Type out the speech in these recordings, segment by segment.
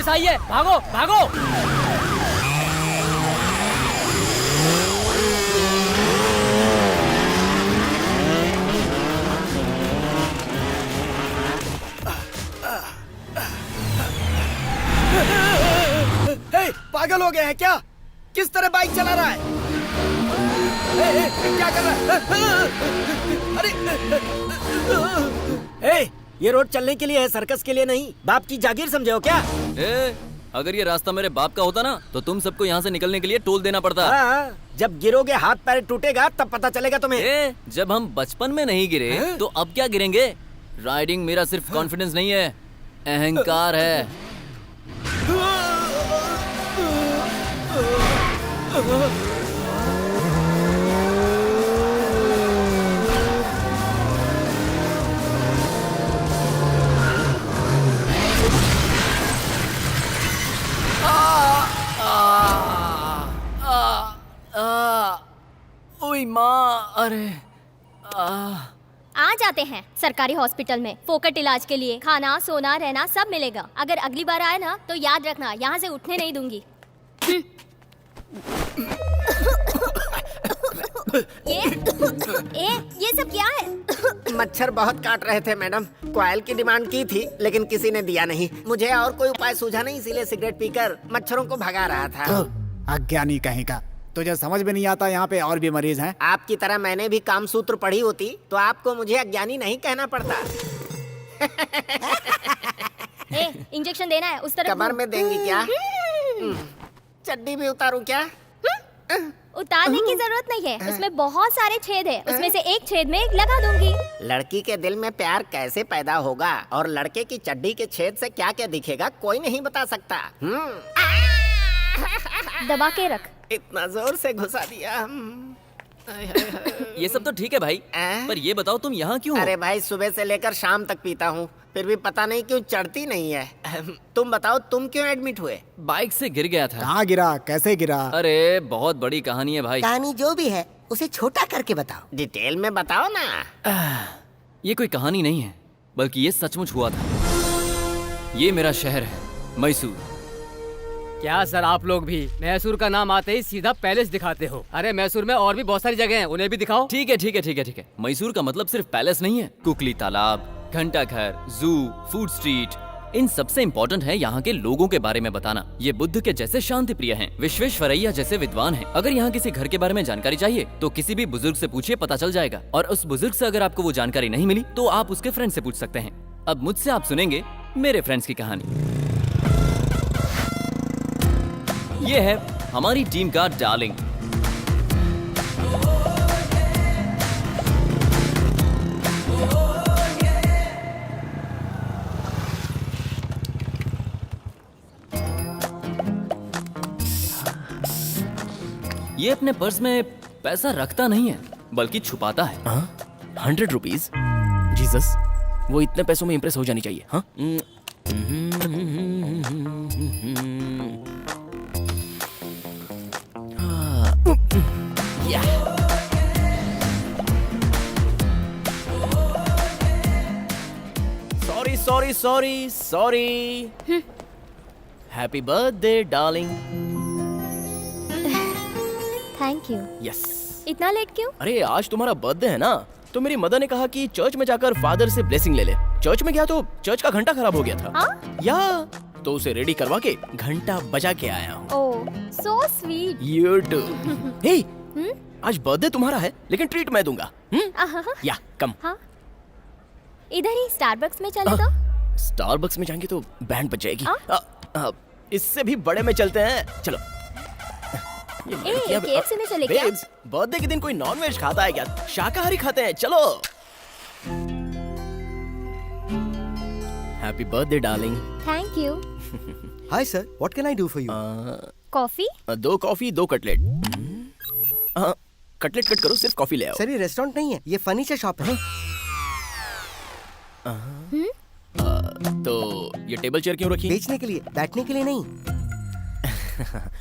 Police आई है, भागो भागो। पागल हो गया है क्या? किस तरह बाइक चला रहा है? क्या कर रहा है? अरे ये रोड चलने के लिए है, सर्कस के लिए नहीं। बाप की जागीर समझे हो क्या? अगर ये रास्ता मेरे बाप का होता ना तो तुम सबको यहाँ से निकलने के लिए टोल देना पड़ता। हाँ, जब गिरोगे हाथ पैर टूटेगा तब पता चलेगा तुम्हें। जब हम बचपन में नहीं गिरे तो अब क्या गिरेंगे? राइडिंग मेरा सिर्फ कॉन्फिडेंस नहीं है, अहंकार है। ओए माँ, अरे आ जाते हैं सरकारी हॉस्पिटल में फोकट इलाज के लिए। खाना सोना रहना सब मिलेगा। अगर अगली बार आए ना तो याद रखना, यहाँ से उठने नहीं दूंगी। ये सब क्या है? मच्छर बहुत काट रहे थे मैडम। कॉइल की डिमांड की थी लेकिन किसी ने दिया नहीं। मुझे और कोई उपाय सूझा नहीं, इसीलिए सिगरेट पीकर मच्छरों को भगा रहा था। अज्ञानी कहीं का, तुझे समझ में नहीं आता यहाँ पे और भी मरीज हैं। आपकी तरह मैंने भी काम सूत्र पढ़ी होती तो आपको मुझे अज्ञानी नहीं कहना पड़ता। इंजेक्शन देना है, उस तरफ कमर में देंगी क्या? चड्डी भी उतारूं क्या? उतारने की जरूरत नहीं है, उसमें बहुत सारे छेद है। उसमें से एक छेद में लगा दूंगी। लड़की के दिल में प्यार कैसे पैदा होगा और लड़के की चड्डी के छेद से क्या क्या दिखेगा कोई नहीं बता सकता। दबा के रख। इतना जोर से घुसा दिया। ये सब तो ठीक है भाई, पर ये बताओ तुम यहाँ क्यों हो? अरे भाई सुबह से लेकर शाम तक पीता हूँ, फिर भी पता नहीं क्यों चढ़ती नहीं है। तुम बताओ तुम क्यों एडमिट हुए? बाइक से गिर गया था। कहाँ गिरा, कैसे गिरा? अरे बहुत बड़ी कहानी है भाई। कहानी जो भी है उसे छोटा करके बताओ, डिटेल में बताओ ना। ये कोई कहानी नहीं है, बल्कि ये सचमुच हुआ था। ये मेरा शहर है, मैसूर। क्या सर, आप लोग भी मैसूर का नाम आते ही सीधा पैलेस दिखाते हो? अरे मैसूर में और भी बहुत सारी जगह हैं, उन्हें भी दिखाओ। ठीक है ठीक है ठीक है ठीक है। मैसूर का मतलब सिर्फ पैलेस नहीं है। कुकली तालाब, घंटा घर, जू, फूड स्ट्रीट, इन सबसे इम्पोर्टेंट है यहाँ के लोगों के बारे में बताना। ये बुद्ध के जैसे शांति प्रिय हैं, विश्वेश्वरैया जैसे विद्वान हैं। अगर यहाँ किसी घर के बारे में जानकारी चाहिए तो किसी भी बुजुर्ग से पूछिए, पता चल जाएगा। और उस बुजुर्ग से अगर आपको वो जानकारी नहीं मिली तो आप उसके फ्रेंड से पूछ सकते हैं। अब मुझसे आप सुनेंगे मेरे फ्रेंड्स की कहानी। ये है हमारी टीम का डार्लिंग। ये अपने पर्स में पैसा रखता नहीं है बल्कि छुपाता है। 100 रुपीज? जीसस, वो इतने पैसों में इंप्रेस हो जानी चाहिए। हाँ, sorry sorry sorry. Happy birthday darling. Thank you. Yes. इतना लेट क्यों? अरे आज तुम्हारा बर्थडे है ना, तो मेरी मदर ने कहा कि चर्च में जाकर फादर से ब्लेसिंग ले ले। चर्च में गया तो चर्च का घंटा खराब हो गया था। या तो उसे रेडी करवा के घंटा बजा के आया हूँ। Oh, so sweet. You too. Hey, आज बर्थडे तुम्हारा है लेकिन ट्रीट मैं दूंगा। या कम। हाँ, इधर ही स्टारबक्स में चले तो? स्टारबक्स में जाएंगे तो बैंड बज जाएगी। इससे भी बड़े में चलते हैं, चलो। KFC में चले क्या? बर्थडे के दिन कोई नॉन वेज खाता है क्या? शाकाहारी खाते हैं, चलो। Happy birthday darling. Thank you. Hi sir, what can I do for you? Coffee? 2 coffee 2 cutlet. Cutlet cut करो, सिर्फ कॉफी ले आओ। सर ये रेस्टोरेंट नहीं है, ये फर्नीचर शॉप है। तो ये टेबल चेयर क्यों रखी? बेचने के लिए, बैठने के लिए नहीं।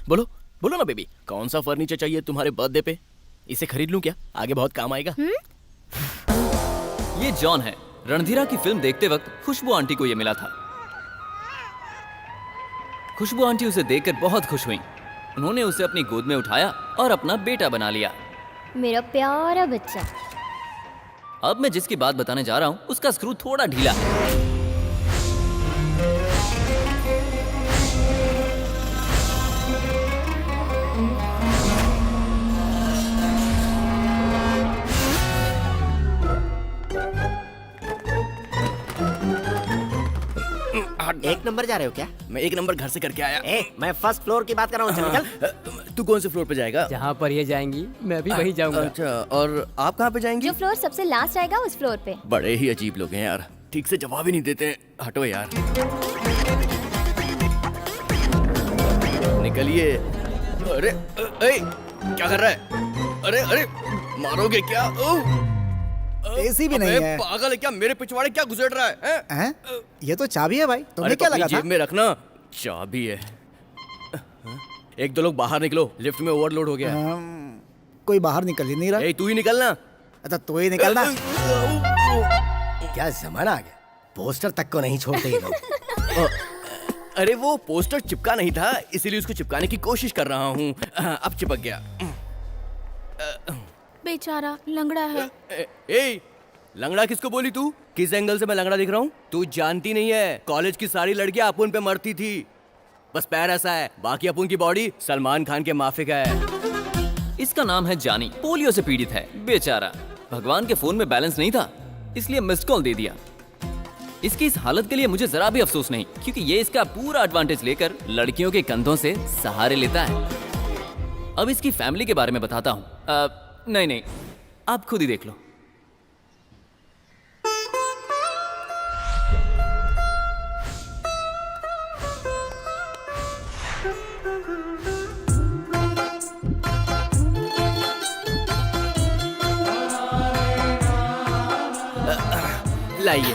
बोलो बोलो ना बेबी, कौन सा फर्नीचर चाहिए तुम्हारे बर्थडे पे? इसे खरीद लूं क्या? आगे बहुत काम आएगा। ये जॉन है। रणधीरा की फिल्म देखते वक्त खुशबू आंटी को ये मिला था। खुशबू आंटी उसे देखकर बहुत खुश हुई। उन्होंने उसे अपनी गोद में उठाया और अपना बेटा बना लिया। मेरा प्यारा बच्चा। अब मैं जिसकी बात बताने जा रहा हूँ उसका स्क्रू थोड़ा ढीला है। एक नंबर जा रहे हो क्या? मैं एक नंबर घर से करके आया। मैं फर्स्ट फ्लोर की बात कर रहा हूँ, चल निकल। तू कौन से फ्लोर पे जाएगा? जहाँ पर ये जाएंगी मैं भी वहीं जाऊंगा। अच्छा, और आप कहाँ पे जाएंगी? जो फ्लोर सबसे लास्ट आएगा उस फ्लोर पे। बड़े ही अजीब लोग हैं यार, ठीक से जवाब ही नहीं देते। हटो यार, निकलिए। अरे क्या कर रहा है? अरे अरे मारोगे क्या? एसी भी नहीं है। पागल है क्या? मेरे पिछवाड़े क्या घुसेड़ रहा है? हैं? ये तो चाबी है भाई, तुमने अरे क्या अपनी लगा था? जेब में रखना। चाबी है। एक दो लोग बाहर निकलो, लिफ्ट में ओवरलोड हो गया है। कोई बाहर निकल ही नहीं रहा। तू ही निकलना। अच्छा तू ही निकलना। क्या जमाना आ गया, पोस्टर तक को नहीं छोड़ते ये लोग। अरे वो पोस्टर चिपका नहीं था, इसीलिए उसको चिपकाने की कोशिश कर रहा हूँ। अब चिपक गया। बेचारा लंगड़ा है। ए, लंगड़ा किसको बोली तू? किस एंगल से मैं लंगड़ा दिख रहा हूँ? तू जानती नहीं है, कॉलेज की सारी लड़कियां अपुन पे मरती थी। बस पैर ऐसा है, बाकी अपुन की बॉडी सलमान खान के माफिक है। इसका नाम है जानी, पोलियो से पीड़ित है बेचारा। भगवान के फोन में बैलेंस नहीं था, इसलिए मिस्ड कॉल दे दिया। इसकी इस हालत के लिए मुझे जरा भी अफसोस नहीं, क्योंकि ये इसका पूरा एडवांटेज लेकर लड़कियों के कंधों से सहारे लेता है। अब इसकी फैमिली के बारे में बताता हूँ। नहीं, आप खुद ही देख लो। लाइए।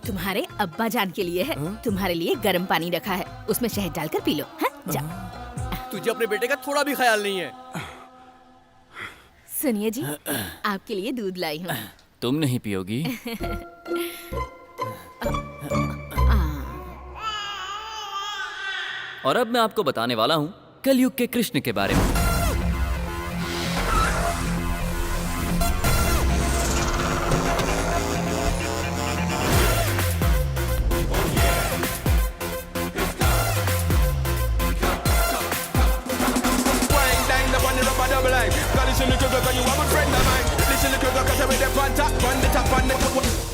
तुम्हारे अब्बा जान के लिए है। तुम्हारे लिए गर्म पानी रखा है, उसमें शहद डालकर पी लो। जा। तुझे अपने बेटे का थोड़ा भी ख्याल नहीं है। सुनिए जी, आपके लिए दूध लाई हूँ। तुम नहीं पियोगी? और अब मैं आपको बताने वाला हूँ कलयुग के कृष्ण के बारे में।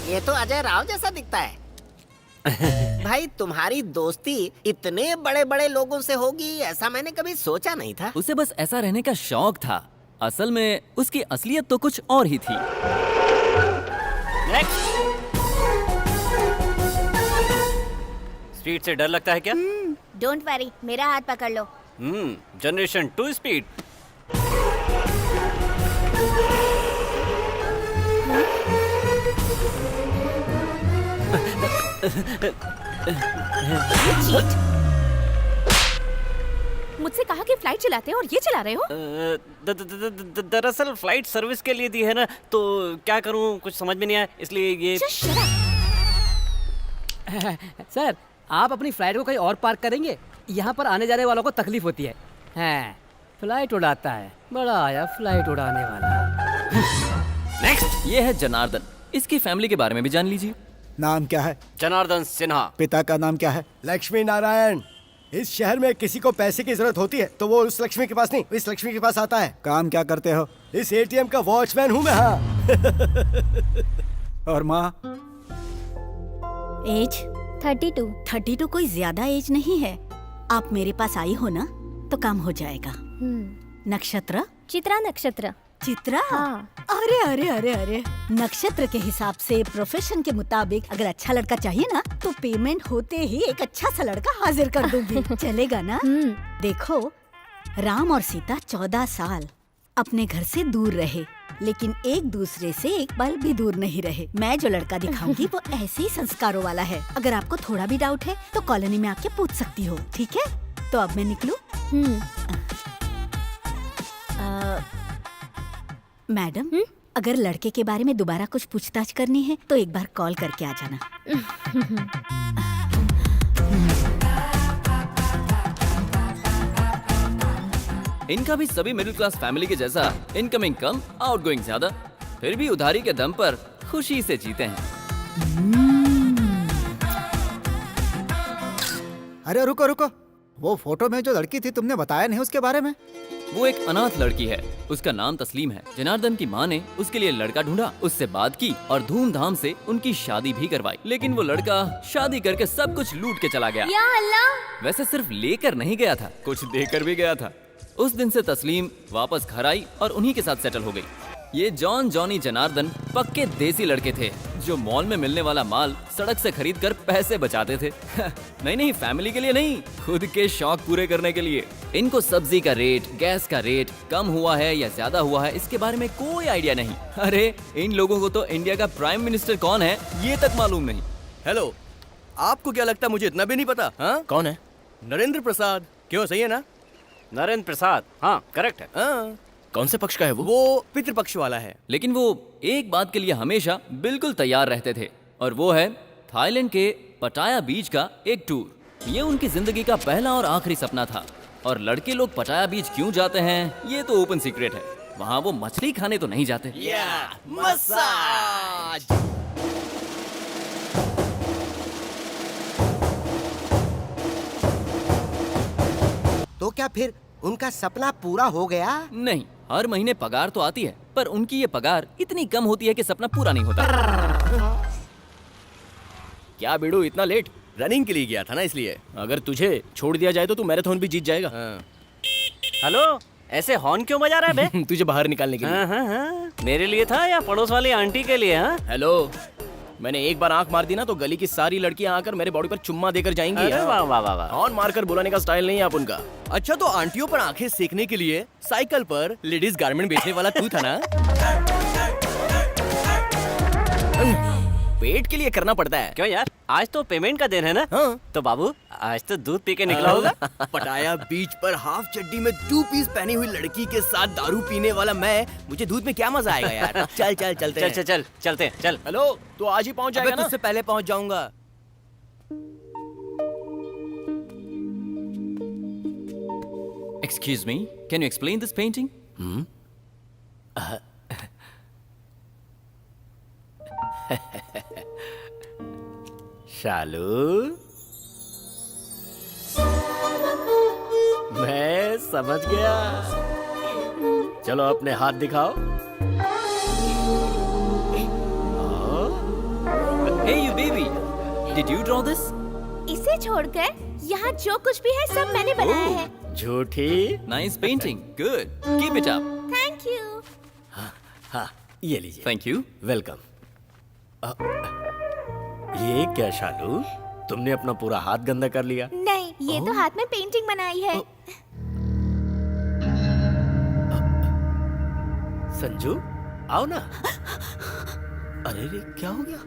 ये तो अजय राव जैसा दिखता है। भाई तुम्हारी दोस्ती इतने बड़े बड़े लोगों से होगी ऐसा मैंने कभी सोचा नहीं था। उसे बस ऐसा रहने का शौक था। असल में उसकी असलियत तो कुछ और ही थी। स्पीड से डर लगता है क्या? डोंट वरी, मेरा हाथ पकड़ लो। Generation 2 speed. मुझसे कहा कि फ्लाइट चलाते हो और ये चला रहे हो? दरअसल फ्लाइट सर्विस के लिए दी है ना, तो क्या करूं कुछ समझ में नहीं आया, इसलिए ये। Just shut up. सर आप अपनी फ्लाइट को कहीं और पार्क करेंगे? यहाँ पर आने जाने वालों को तकलीफ होती है। हाँ, फ्लाइट उड़ाता है, बड़ा आया फ्लाइट उड़ाने वाला। नेक्स्ट, ये है जनार्दन। इसकी फैमिली के बारे में भी जान लीजिए। नाम क्या है? जनार्दन सिन्हा। पिता का नाम क्या है? लक्ष्मी नारायण। इस शहर में किसी को पैसे की जरूरत होती है तो वो उस लक्ष्मी के पास नहीं, इस लक्ष्मी के पास आता है। काम क्या करते हो? इस एटीएम का वॉचमैन हूँ मैं। हाँ। और माँ? एज 32। 32 कोई ज्यादा एज नहीं है। आप मेरे पास आई हो ना तो काम हो जाएगा। नक्षत्र? चित्रा नक्षत्र। चित्रा? हाँ। अरे अरे अरे अरे, नक्षत्र के हिसाब से प्रोफेशन के मुताबिक अगर अच्छा लड़का चाहिए ना तो पेमेंट होते ही एक अच्छा सा लड़का हाजिर कर दूंगी। चलेगा ना? देखो, राम और सीता 14 साल अपने घर से दूर रहे, लेकिन एक दूसरे से एक पल भी दूर नहीं रहे। मैं जो लड़का दिखाऊंगी वो ऐसे ही संस्कारों वाला है। अगर आपको थोड़ा भी डाउट है तो कॉलोनी में आके पूछ सकती हो, ठीक है? तो अब मैं निकलूं? मैडम, अगर लड़के के बारे में दोबारा कुछ पूछताछ करनी है तो एक बार कॉल करके आ जाना। इनका भी सभी मिडिल क्लास फैमिली के जैसा इनकमिंग कम, आउटगोइंग ज्यादा, फिर भी उधारी के दम पर खुशी से जीते हैं। अरे रुको रुको, वो फोटो में जो लड़की थी तुमने बताया नहीं उसके बारे में? वो एक अनाथ लड़की है, उसका नाम तस्लीम है। जनार्दन की माँ ने उसके लिए लड़का ढूंढा, उससे बात की और धूमधाम से उनकी शादी भी करवाई। लेकिन वो लड़का शादी करके सब कुछ लूट के चला गया। या अल्लाह। वैसे सिर्फ लेकर नहीं गया था, कुछ देकर भी गया था। उस दिन से तस्लीम वापस घर आई और उन्हीं के साथ सेटल हो गई। ये जॉनी जनार्दन पक्के देसी लड़के थे जो मॉल में मिलने वाला माल सड़क से खरीद कर पैसे बचाते थे। नहीं, फैमिली के लिए नहीं, खुद के शौक पूरे करने के लिए। इनको सब्जी का रेट, गैस का रेट कम हुआ है या ज्यादा हुआ है इसके बारे में कोई आइडिया नहीं। अरे इन लोगों को तो इंडिया का प्राइम मिनिस्टर कौन है ये तक मालूम नहीं। हेलो, आपको क्या लगता है मुझे इतना भी नहीं पता? हाँ, कौन है? नरेंद्र प्रसाद। क्यों, सही है ना? नरेंद्र प्रसाद, हाँ करेक्ट है। हाँ। कौन से पक्ष का है वो? वो पितृपक्ष वाला है। लेकिन वो एक बात के लिए हमेशा बिल्कुल तैयार रहते थे और वो है थाईलैंड के पटाया बीच का एक टूर। ये उनकी जिंदगी का पहला और आखिरी सपना था। और लड़के लोग पटाया बीच क्यों जाते हैं ये तो ओपन सीक्रेट है। वहाँ वो मछली खाने तो नहीं जाते। मसाज। तो क्या फिर उनका सपना पूरा हो गया? नहीं, हर महीने पगार तो आती है पर उनकी ये पगार इतनी कम होती है कि सपना पूरा नहीं होता। क्या बेड़ू, इतना लेट? रनिंग के लिए गया था ना, इसलिए। अगर तुझे छोड़ दिया जाए तो तू मैराथन भी जीत जाएगा। हाँ। हेलो, ऐसे हॉर्न क्यों बजा रहा है बे? तुझे बाहर निकालने के लिए। हाँ। मेरे लिए था या पड़ोस वाली आंटी के लिए? हाँ? हेलो, मैंने एक बार आंख मार दी ना तो गली की सारी लड़कियां आकर मेरे बॉडी पर चुम्मा देकर जाएंगी। अरे वाह वाह वाह वाह। हॉर्न मारकर बुलाने का स्टाइल नहीं है आप उनका। अच्छा, तो आंटियों पर आंखें सेकने के लिए साइकिल पर लेडीज गारमेंट बेचने वाला तू था ना? पेट के लिए करना पड़ता है। क्यों यार, आज तो पेमेंट का दिन है ना? हाँ। तो बाबू आज तो दूध पी के निकला होगा। पटाया बीच पर हाफ चड्डी में 2 पीस पहनी हुई लड़की के साथ दारू पीने वाला मैं, मुझे दूध में क्या मजा आएगा यार। चल चलते हैं। चलते हैं, चल। हेलो, तो आज ही पहुंच जाएगा ना? तुझसे पहले पहुंच जाऊंगा। Excuse me, can you explain this painting? शालू, मैं समझ गया। चलो अपने हाथ दिखाओ। Hey you baby, did you draw this? इसे छोड़कर यहाँ जो कुछ भी है सब मैंने बनाया है। झूठी। Nice painting, good. Keep it up. Thank you. हाँ, ये लीजिए। Thank you. वेलकम। ये क्या शालू, तुमने अपना पूरा हाथ गंदा कर लिया? नहीं, ये तो हाथ में पेंटिंग बनाई है। संजू, आओ ना। अरे रे, क्या हो गया?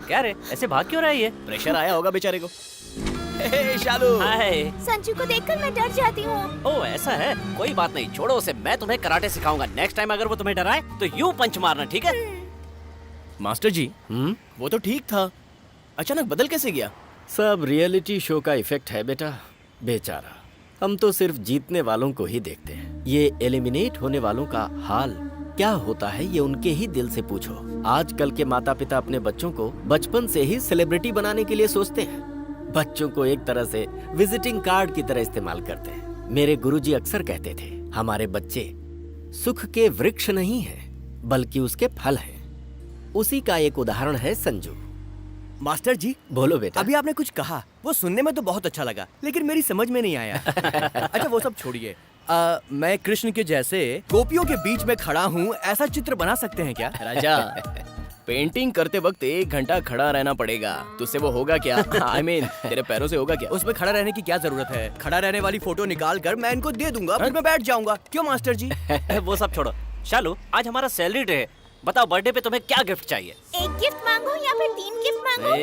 क्या रे, ऐसे भाग क्यों रहा है ये? प्रेशर आया होगा बेचारे को। हे शालू। हाय। संजू को देखकर मैं डर जाती हूँ। ओ ऐसा है, कोई बात नहीं, छोड़ो उसे। मैं तुम्हें कराटे सिखाऊंगा। नेक्स्ट टाइम अगर वो तुम्हें डराए तो यूं पंच मारना, ठीक है? मास्टर जी, वो तो ठीक था, अचानक बदल कैसे गया? सब रियलिटी शो का इफेक्ट है बेटा। बेचारा, हम तो सिर्फ जीतने वालों को ही देखते हैं। ये एलिमिनेट होने वालों का हाल क्या होता है ये उनके ही दिल से पूछो। आजकल के माता पिता अपने बच्चों को बचपन से ही सेलिब्रिटी बनाने के लिए सोचते हैं। बच्चों को एक तरह से विजिटिंग कार्ड की तरह इस्तेमाल करते हैं। मेरे गुरुजी अक्सर कहते थे, हमारे बच्चे सुख के वृक्ष नहीं हैं, बल्कि उसके फल हैं। उसी का एक उदाहरण है संजू। मास्टर जी, बोलो बेटा। अभी आपने कुछ कहा, वो सुनने में तो बहुत अच्छा लगा, लेकिन मेरी समझ में नहीं आया। अच्छा वो सब छोड़िए। मैं कृष्ण के जैसे गोपियों के बीच में खड़ा हूँ, ऐसा चित्र बना सकते हैं क्या? राजा, पेंटिंग करते वक्त 1 घंटा खड़ा रहना पड़ेगा, तुझसे वो होगा क्या? I mean, तेरे पैरों से होगा क्या? उसमें खड़ा रहने की क्या जरूरत है? खड़ा रहने वाली फोटो निकाल कर मैं इनको दे दूंगा, फिर मैं बैठ जाऊंगा। क्यों मास्टर जी? वो सब छोड़ो। शालू, आज हमारा सैलरी डे है। बताओ बर्थडे पे तुम्हें क्या गिफ्ट चाहिए? 1 गिफ्ट मांगो या फिर 3 गिफ्ट मांगो?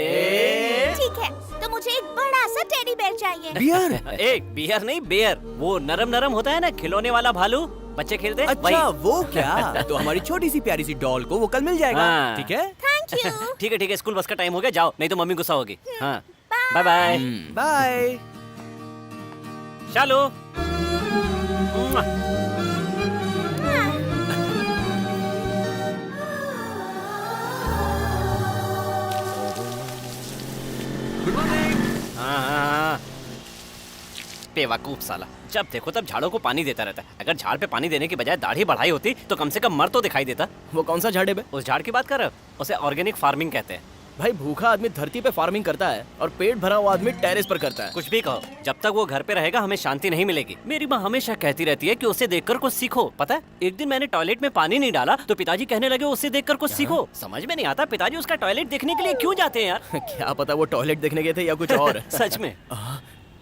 ठीक है, तो मुझे एक बड़ा सा टेडी बेयर चाहिए। बियर? एक बियर नहीं, बेयर। वो नरम नरम होता है ना, खिलौने वाला भालू, बच्चे खेलते हैं। अच्छा वो क्या? तो हमारी छोटी सी प्यारी सी डॉल को वो कल मिल जाएगा। हाँ। ठीक है? Thank you. ठीक है, स्कूल बस का टाइम हो गया, जाओ, नहीं तो मम्मी गुस्सा होगी। हाँ, बाय बाय। बाय। शालू। बेवकूफ साला, जब देखो तब झाड़ों को पानी देता रहता है। अगर झाड़ पे पानी देने की बजाय दाढ़ी बढ़ाई होती तो कम से कम मर तो दिखाई देता। वो कौन सा झाड़ है बे? उस झाड़ की बात कर रहे हो? उसे ऑर्गेनिक फार्मिंग कहते हैं। भाई भूखा आदमी धरती पे फार्मिंग करता है और पेट भरा हुआ आदमी टेरेस पर करता है। कुछ भी कहो, जब तक वो घर पे रहेगा हमें शांति नहीं मिलेगी। मेरी माँ हमेशा कहती रहती है कि उसे देखकर कुछ सीखो। पता है, एक दिन मैंने टॉयलेट में पानी नहीं डाला तो पिताजी कहने लगे उसे देखकर कुछ सीखो। समझ में नहीं आता पिताजी उसका टॉयलेट देखने के लिए क्यों जाते हैं यार। क्या पता वो टॉयलेट देखने गए थे या कुछ और। सच में।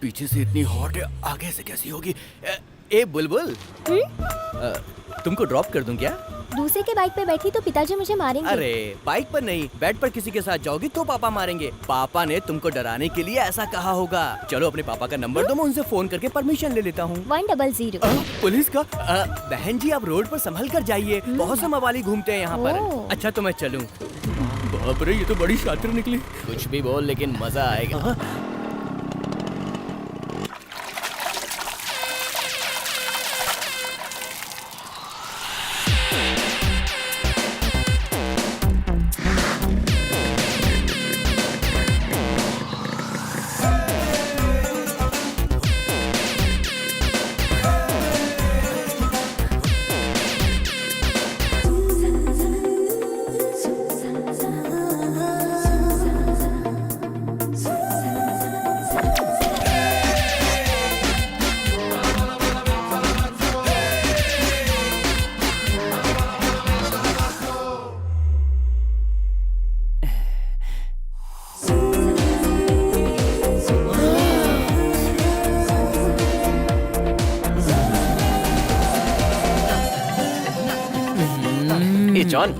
पीछे से इतनी हॉट है, आगे से कैसी होगी? ए बुलबुल, तुमको ड्रॉप कर दूं क्या? दूसरे के बाइक पे बैठी तो पिताजी मुझे मारेंगे। अरे बाइक पर नहीं, बेड पर किसी के साथ जाओगी तो पापा मारेंगे। पापा ने तुमको डराने के लिए ऐसा कहा होगा। चलो अपने पापा का नंबर दो, मैं उनसे फोन करके परमिशन ले लेता हूँ। 100। पुलिस का? बहन जी आप रोड पर संभल कर जाइए, बहुत से मवाली घूमते हैं यहाँ पर। अच्छा तो मैं चलूँ? बाप रे, ये तो बड़ी शातिर निकली। कुछ भी बोल लेकिन मजा आएगा। जॉन,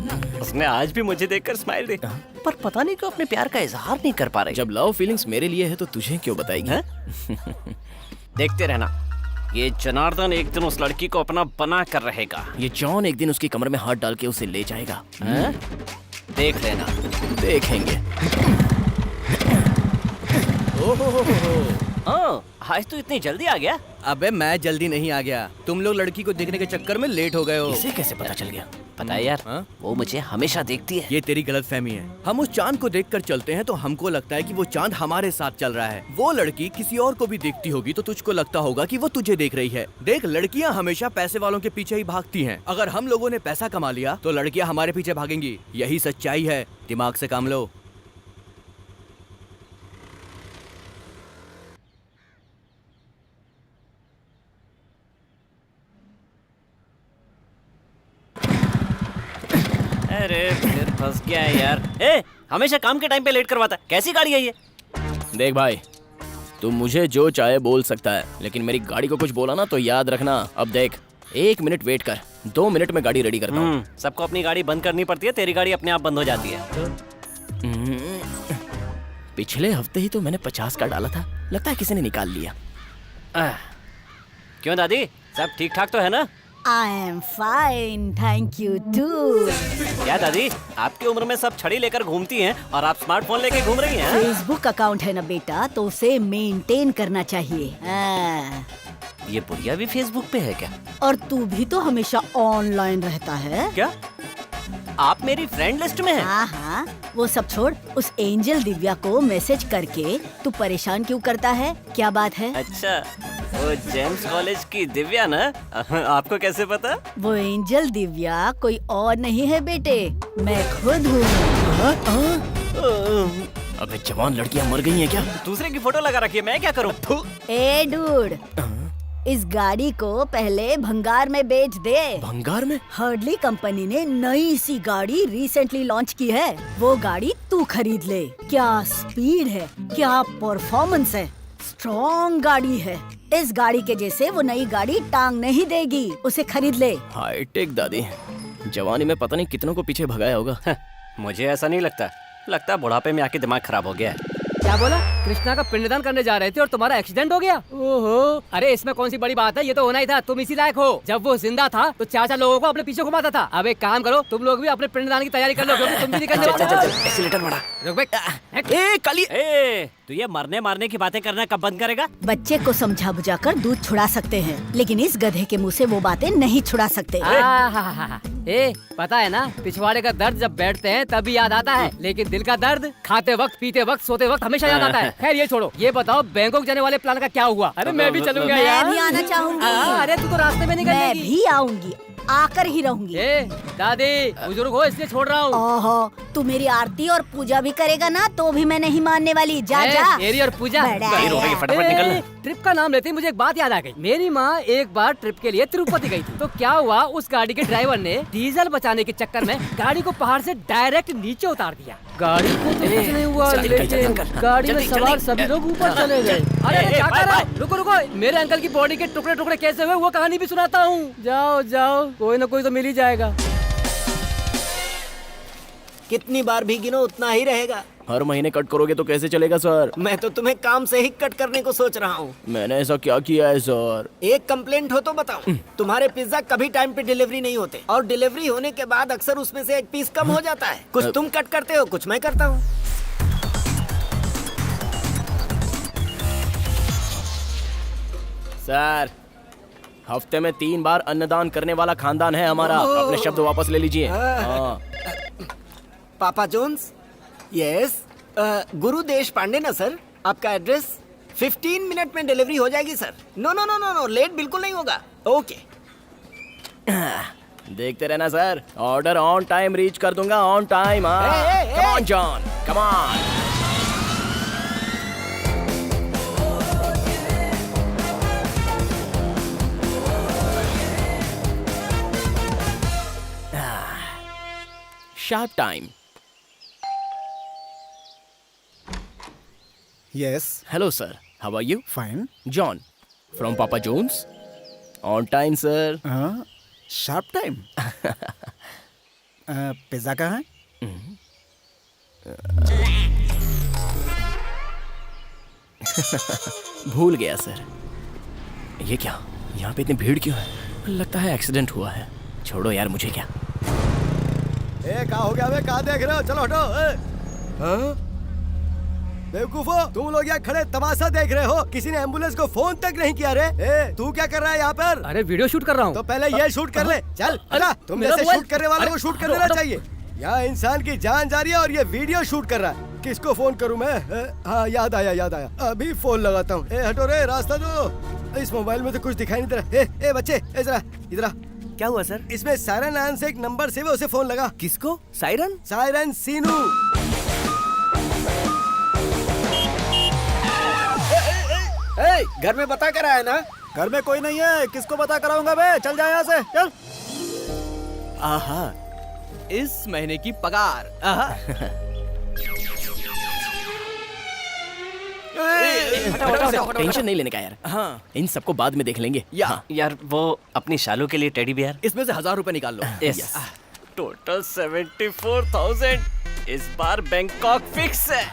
उसने आज भी मुझे देखकर स्माइल दी, पर पता नहीं क्यों अपने प्यार का इजहार नहीं कर पा रही। जब लव फीलिंग्स मेरे लिए है तो तुझे क्यों बताएगी? देखते रहना, ये जनार्दन एक दिन उस लड़की को अपना बना कर रहेगा। ये जॉन एक दिन उसकी कमर में हाथ डाल के उसे ले जाएगा। देख लेना। देखेंगे। आज तो इतनी जल्दी आ गया? अबे मैं जल्दी नहीं आ गया, तुम लोग लड़की को देखने के चक्कर में लेट हो गए हो। इसे कैसे पता चल गया? पता है यार, वो मुझे हमेशा देखती है। ये तेरी गलतफहमी है। हम उस चांद को देखकर चलते हैं तो हमको लगता है कि वो चांद हमारे साथ चल रहा है। वो लड़की किसी और को भी देखती होगी तो तुझको लगता होगा कि वो तुझे देख रही है। देख, लड़कियां हमेशा पैसे वालों के पीछे ही भागती हैं। अगर हम लोगों ने पैसा कमा लिया तो लड़कियां हमारे पीछे भागेंगी। यही सच्चाई है, दिमाग से काम लो। अरे फिर फंस गया है यार। ए, हमेशा काम के टाइम पे लेट करवाता है। कैसी गाड़ी है ये? देख भाई, तू मुझे जो चाहे बोल सकता है, लेकिन मेरी गाड़ी को कुछ बोला ना तो याद रखना। अब देख, 1 मिनट वेट कर, 2 मिनट में गाड़ी रेडी करता हूँ। सबको अपनी गाड़ी बंद करनी पड़ती है, तेरी गाड़ी अपने आप बंद हो जाती है। पिछले हफ्ते ही तो मैंने 50 का डाला था, लगता है किसी ने निकाल लिया। क्यों दादी, सब ठीक ठाक तो है ना? I am fine, thank you too. क्या दादी, आपकी उम्र में सब छड़ी लेकर घूमती हैं और आप स्मार्टफोन लेके घूम रही हैं? फेसबुक अकाउंट है ना बेटा, तो उसे मेंटेन करना चाहिए। ये बुढ़िया भी फेसबुक पे है क्या? और तू भी तो हमेशा ऑनलाइन रहता है। क्या आप मेरी फ्रेंड लिस्ट में हैं? हाँ, वो सब छोड़, उस एंजल दिव्या को मैसेज करके तू परेशान क्यों करता है? क्या बात है? अच्छा, वो जेम्स कॉलेज की दिव्या ना? आपको कैसे पता? वो एंजल दिव्या कोई और नहीं है बेटे, मैं खुद हूँ। अबे जवान लड़कियां मर गई हैं क्या? दूसरे की फोटो लगा रखी है, मैं क्या करूँ? ए डूड, इस गाड़ी को पहले भंगार में बेच दे। भंगार में? हर्डली कंपनी ने नई सी गाड़ी रिसेंटली लॉन्च की है, वो गाड़ी तू खरीद ले। क्या स्पीड है, क्या परफॉर्मेंस है, स्ट्रॉन्ग गाड़ी है। इस गाड़ी के जैसे वो नई गाड़ी टांग नहीं देगी, उसे खरीद ले। हाईटेक दादी, जवानी में पता नहीं कितनों को पीछे भगाया होगा। मुझे ऐसा नहीं लगता, लगता है बुढ़ापे में आके दिमाग खराब हो गया है। क्या बोला? कृष्णा का पिंडदान करने जा रहे थे और तुम्हारा एक्सीडेंट हो गया? ओहो, अरे इसमें कौन सी बड़ी बात है, ये तो होना ही था। तुम इसी लायक हो। जब वो जिंदा था तो 4 लोगों को अपने पीछे घुमाता था। अब एक काम करो, तुम लोग भी अपने पिंडदान की तैयारी कर लो, क्योंकि तुम भी निकलने वाले हो। एक्सीलेटर बढ़ा। रुक बे। ए काली, तू ये मरने मारने की बातें करना कब बंद करेगा? बच्चे को समझा बुझाकर दूध छुड़ा सकते हैं, लेकिन इस गधे के मुंह से वो बातें नहीं छुड़ा सकते। ए, पता है ना, पिछवाड़े का दर्द जब बैठते हैं तभी याद आता है, लेकिन दिल का दर्द खाते वक्त, पीते वक्त, सोते वक्त हमेशा याद आता है। खैर ये छोड़ो, ये बताओ बैंकॉक जाने वाले प्लान का क्या हुआ? अरे मैं भी चलूंगा यार। मैं भी आना चाहूंगी। अरे तू तो रास्ते में निकल मैं जाएगी। भी आऊंगी, आकर ही रहूंगी। दादी बुजुर्ग हो इसलिए छोड़ रहा हूँ। ओहो, तू मेरी आरती और पूजा भी करेगा ना तो भी मैं नहीं मानने वाली। जा जा। मेरी और पूजा ट्रिप का नाम लेते ही मुझे एक बात याद आ गई। मेरी माँ एक बार ट्रिप के लिए तिरुपति गई थी, तो क्या हुआ, उस गाड़ी के ड्राइवर ने डीजल बचाने के चक्कर में गाड़ी को पहाड़ से डायरेक्ट नीचे उतार दिया। गाड़ी को तो कुछ नहीं हुआ, लेकिन गाड़ी में सवार सभी लोग ऊपर चले गए। अरे क्या कर रहा है? रुको रुको, मेरे अंकल की बॉडी के टुकड़े टुकड़े कैसे हुए वो कहानी भी सुनाता हूँ। जाओ जाओ, कोई ना कोई तो मिल ही जाएगा। कितनी बार भी गिनो उतना ही रहेगा। हर महीने कट करोगे तो कैसे चलेगा सर? मैं तो तुम्हें काम से ही कट करने को सोच रहा हूँ। मैंने ऐसा क्या किया है सर? एक कंप्लेंट हो तो बताओ। तुम्हारे पिज्जा कभी टाइम पे डिलीवरी नहीं होते, और डिलीवरी होने के बाद अक्सर उसमें से एक पीस कम हो जाता है। कुछ तुम कट करते हो, कुछ मैं करता हूँ। सर, हफ्ते में 3 बार अन्नदान करने वाला खानदान है हमारा। अपने शब्द वापस ले लीजिए। हाँ। पापा जोन्स, यस, गुरु देश पांडे ना सर? आपका एड्रेस 15 मिनट में डिलीवरी हो जाएगी sir. No no no no no, late बिल्कुल नहीं होगा। ओके। देखते रहना sir, order on time reach कर दूंगा, on time. Come on John, come on. Sharp time. Yes. Hello sir, how are you? Fine. John, from Papa John's. On time sir. Sharp time. Pizza कहाँ है? भूल गया sir. ये क्या, यहाँ पे इतनी भीड़ क्यों है? लगता है एक्सीडेंट हुआ है। छोड़ो यार, मुझे क्या। क्या हो गया? कहाँ देख रहे हो? चलो हटो। बेवकूफो, तुम लोग यहाँ खड़े तमाशा देख रहे हो? किसी ने एम्बुलेंस को फोन तक नहीं किया रे। तू क्या कर रहा है यहाँ पर? अरे वीडियो शूट कर रहा हूँ। तो पहले ये शूट कर ले। चल, तुम जैसे शूट करने वालों को शूट कर लेना चाहिए। यहाँ इंसान की जान जा रही है और ये वीडियो शूट कर रहा है। किसको फोन करूँ मैं? हाँ, याद आया। अभी फोन लगाता हूँ। हटो रे, रास्ता दो। इस मोबाइल में तो कुछ दिखाई नहीं दे रहा। ए बच्चे, इधर। क्या हुआ सर? इसमें सायरन नाम से एक नंबर सेव है, उसे फोन लगा। किसको? सायरन? सायरन सीनू। घर में बता कर आया ना? घर में कोई नहीं है, किसको बता कराऊंगा बे? चल जा यहाँ से, चल। आहा, इस महीने की पगार। आहा। टेंशन नहीं लेने का यार। हाँ, इन सबको बाद में देख लेंगे। यार वो अपनी शालू के लिए टेडी बियर। इसमें से 1000 रुपए निकाल लो। यस। टोटल 74,000। इस बार बैंकॉक फिक्स है।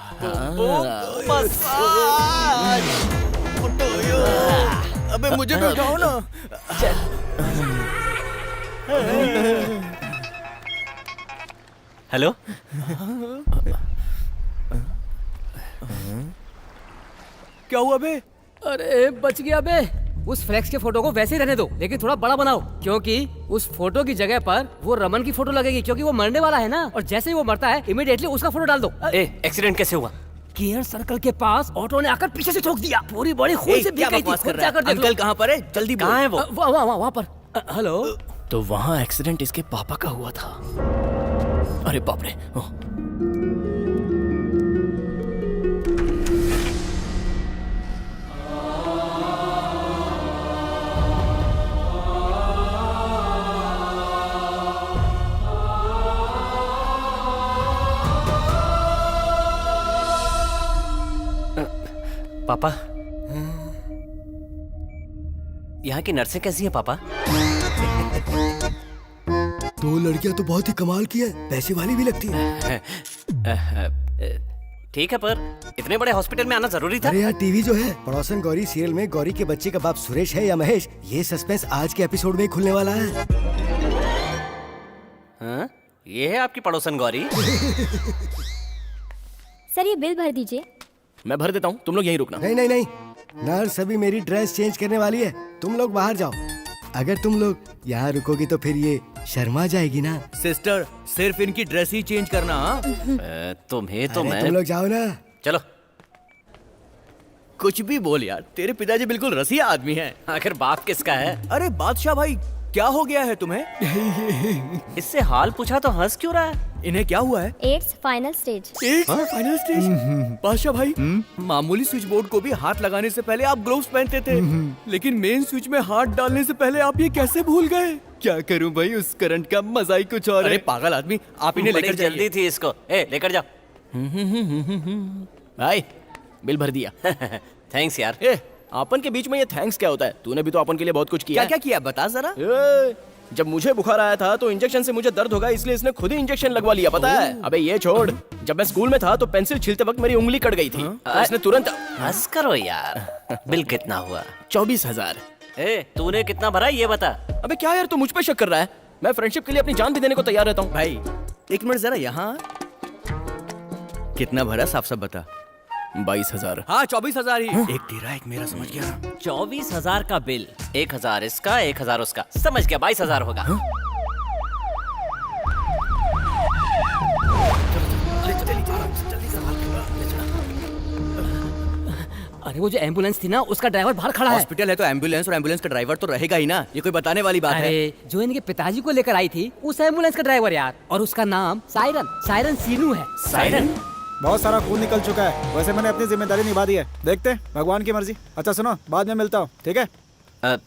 अबे मुझे भी उठाओ ना। हेलो। क्या हुआ बे? अरे बच गया बे। उस फ्लेक्स के फोटो को वैसे ही रहने दो, लेकिन थोड़ा बड़ा बनाओ, क्योंकि उस फोटो की जगह पर वो रमन की फोटो लगेगी, क्योंकि वो मरने वाला है ना। और जैसे ही वो मरता है, इमीडिएटली उसका फोटो डाल दो। एक्सीडेंट कैसे हुआ? गियर सर्कल के पास ऑटो ने आकर पीछे से ठोक दिया। पूरी बॉडी खून से भीग गई थी। अंकल कहाँ पर है? जल्दी बोल। कहाँ है वो? वहाँ पर। हेलो। तो वहाँ एक्सीडेंट इसके पापा का हुआ था। अरे बाप रे। पापा, यहाँ की नर्सें कैसी है पापा? 2 लड़कियाँ तो बहुत ही कमाल की है, पैसे वाली भी लगती है। ठीक है, पर इतने बड़े हॉस्पिटल में आना जरूरी था? अरे यार, टीवी जो है पड़ोसन गौरी सीरियल में गौरी के बच्चे का बाप सुरेश है या महेश, ये सस्पेंस आज के एपिसोड में खुलने वाला है। हाँ? ये है आपकी पड़ोसन गौरी? सर, ये बिल भर दीजिए। मैं भर देता हूँ, तुम लोग यहीं रुकना। नहीं नहीं नहीं, नर्स अभी मेरी ड्रेस चेंज करने वाली है, तुम लोग बाहर जाओ। अगर तुम लोग यहाँ रुकोगी तो फिर ये शर्मा जाएगी ना। सिस्टर, सिर्फ इनकी ड्रेस ही चेंज करना। तुम्हें तो अरे मैं तुम लोग जाओ ना। चलो। कुछ भी बोल यार, तेरे पिताजी बिल्कुल रसिया आदमी हैं। आखिर बाप किसका है? अरे बादशाह भाई, क्या हो गया है तुम्हें? इससे हाल पूछा तो हंस क्यों रहा है? इन्हें क्या हुआ है? AIDS final stage. Final stage? Badshah भाई, मामूली स्विच बोर्ड को भी हाथ लगाने से पहले आप ग्लोव्स पहनते थे, लेकिन मेन स्विच में हाथ डालने से पहले आप ये कैसे भूल गए? क्या करूं भाई, उस करंट का मजा ही कुछ और है। अरे पागल आदमी, आप इन्हें बड़ी लेकर जाइए। जल्दी थी इसको। लेकर जाओ। भाई, बिल भर दिया। थैंक्स यार। अपन के बीच में ये थैंक्स क्या होता है? तूने भी तो अपन के लिए बहुत कुछ किया। क्या किया बता जरा। जब मुझे बुखार आया था तो इंजेक्शन से मुझे दर्द होगा, इसलिए इसने खुद ही इंजेक्शन लगवा लिया, पता है? अबे ये छोड़, जब मैं स्कूल में था तो पेंसिल छीलते वक्त मेरी उंगली कट गई थी, तो इसने तुरंत। हंस करो यार। बिल कितना हुआ? 24,000। तूने कितना भरा ये बता। अबे क्या यार, तू मुझ पे शक कर रहा है? मैं फ्रेंडशिप के लिए अपनी जान भी देने को तैयार रहता हूँ। भाई एक मिनट जरा यहाँ। कितना भरा, साफ साफ बता। 22,000। हाँ 24,000 ही। एक तेरा एक मेरा, समझ गया? 24,000 का बिल, 1,000 इसका 1,000 उसका, समझ गया 22,000 होगा। अरे वो जो एम्बुलेंस थी ना, उसका ड्राइवर बाहर खड़ा है। हॉस्पिटल है तो एम्बुलेंस, और एम्बुलेंस का ड्राइवर तो रहेगा ही ना, ये कोई बताने वाली बात है? अरे जो इनके पिताजी को लेकर आई थी, उस एम्बुलेंस का ड्राइवर यार, और उसका नाम सायरन सीनू है। सायरन? बहुत सारा खून निकल चुका है, वैसे मैंने अपनी जिम्मेदारी निभा दी है, देखते हैं, भगवान की मर्जी। अच्छा सुनो, बाद में मिलता हूँ, ठीक है?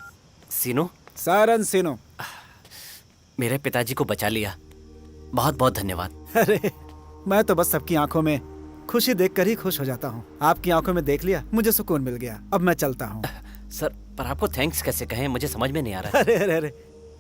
सीनू? सायरन सीनू। मेरे पिताजी को बचा लिया, बहुत बहुत धन्यवाद। अरे मैं तो बस सबकी आंखों में खुशी देखकर ही खुश हो जाता हूँ। आपकी आंखों में देख लिया, मुझे सुकून मिल गया। अब मैं चलता हूँ। सर, पर आपको थैंक्स कैसे कहें, मुझे समझ में नहीं आ रहा है। अरे अरे अरे,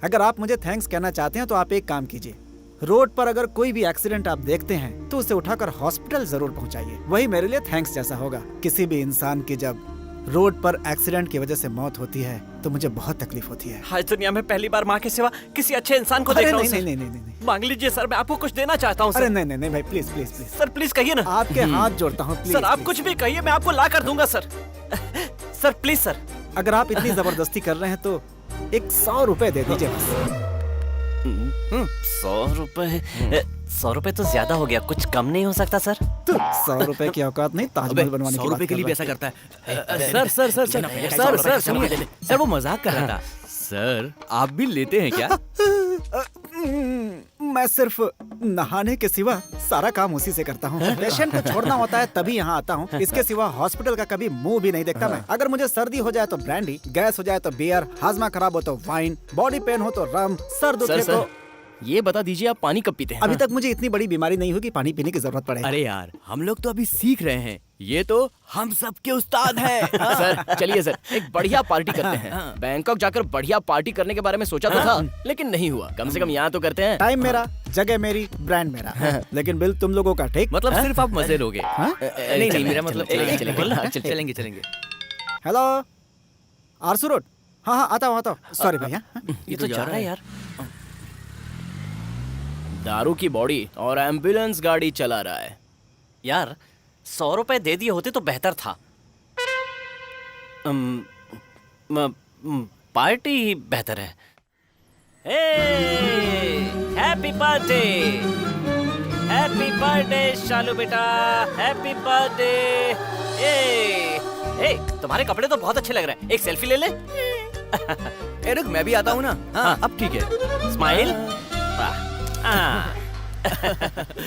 अगर आप मुझे थैंक्स कहना चाहते हैं तो आप एक काम कीजिए, रोड पर अगर कोई भी एक्सीडेंट आप देखते हैं तो उसे उठाकर हॉस्पिटल जरूर पहुंचाइए, वही मेरे लिए थैंक्स जैसा होगा। किसी भी इंसान की जब रोड पर एक्सीडेंट की वजह से मौत होती है तो मुझे बहुत तकलीफ होती है। आज दुनिया में पहली बार माँ के सिवा किसी अच्छे इंसान को देख रहा हूँ। नहीं, नहीं। मांग लीजिए सर, मैं आपको कुछ देना चाहता हूँ। अरे नहीं भाई, please please please sir, please कहिए ना। आपके हाथ जोड़ता हूँ, प्लीज सर, आप कुछ भी कहिए, मैं आपको ला कर दूंगा सर। Sir please sir. अगर आप इतनी जबरदस्ती कर रहे हैं तो एक 100 रुपए दे दीजिए बस। 100 रुपए? 100 रुपए तो ज्यादा हो गया, कुछ कम नहीं हो सकता सर? तो 100 रुपए की औकात नहीं ताजमहल बनवाने की 100 रुपए बात के लिए कर भी रहा ऐसा करता है? सर सुनिए, सर वो मजाक कर रहा था। सर आप भी लेते हैं क्या? मैं सिर्फ नहाने के सिवा सारा काम उसी से करता हूँ। पेशेंट को छोड़ना होता है तभी यहाँ आता हूँ, इसके सिवा हॉस्पिटल का कभी मुंह भी नहीं देखता मैं। अगर मुझे सर्दी हो जाए तो ब्रांडी, गैस हो जाए तो बियर, हाजमा खराब हो तो वाइन, बॉडी पेन हो तो रम, सर दुखे तो। ये बता दीजिए, आप पानी कब पीते हैं? अभी तक मुझे इतनी बड़ी बीमारी नहीं हुई कि पानी पीने की जरूरत पड़े। अरे यार, हम लोग तो अभी सीख रहे हैं, ये तो हम सब के उस्ताद हैं। सर चलिए सर, एक बढ़िया पार्टी करते हैं। बैंकॉक जाकर बढ़िया पार्टी करने के बारे में सोचा तो था, लेकिन नहीं हुआ। कम से कम यहाँ तो करते हैं। टाइम मेरा, जगह मेरी, ब्रांड मेरा, लेकिन बिल तुम लोगों का, ठीक? मतलब सिर्फ आप मजे लोगे? नहीं, मेरा मतलब चलेंगे। हेलो, आरसू रोड। हाँ आता हूँ। सॉरी भैया। ये तो जा रहा है यार। दारू की बॉडी और एम्बुलेंस गाड़ी चला रहा है यार। 100 रुपए दे दिए होते तो बेहतर था। पार्टी ही बेहतर है। हैप्पी बर्थडे, हैप्पी बर्थडे शालू बेटा, हैप्पी बर्थडे। तुम्हारे कपड़े तो बहुत अच्छे लग रहे हैं, एक सेल्फी ले ले। रुक, मैं भी आता हूँ ना। हाँ, अब ठीक है। स्माइल।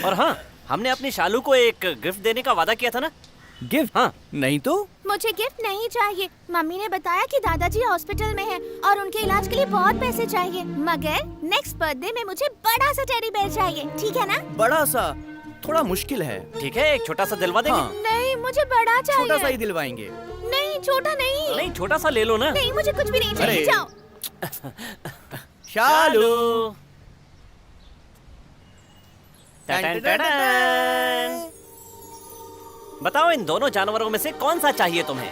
और हाँ, हमने अपनी शालू को एक गिफ्ट देने का वादा किया था ना। गिफ्ट? हाँ। नहीं तो मुझे गिफ्ट नहीं चाहिए। मम्मी ने बताया कि दादाजी हॉस्पिटल में हैं और उनके इलाज के लिए बहुत पैसे चाहिए, मगर नेक्स्ट बर्थडे में मुझे बड़ा सा टेडी बेयर चाहिए, ठीक है ना? बड़ा सा थोड़ा मुश्किल है। ठीक है, एक छोटा सा दिलवा देंगे। हाँ। नहीं, मुझे बड़ा चाहिए। छोटा सा ही दिलवाएंगे। नहीं, छोटा नहीं। नहीं, छोटा सा ले लो ना। नहीं, मुझे कुछ भी नहीं चाहिए, जाओ। शालू। बताओ, इन दोनों जानवरों में से कौन सा चाहिए तुम्हें?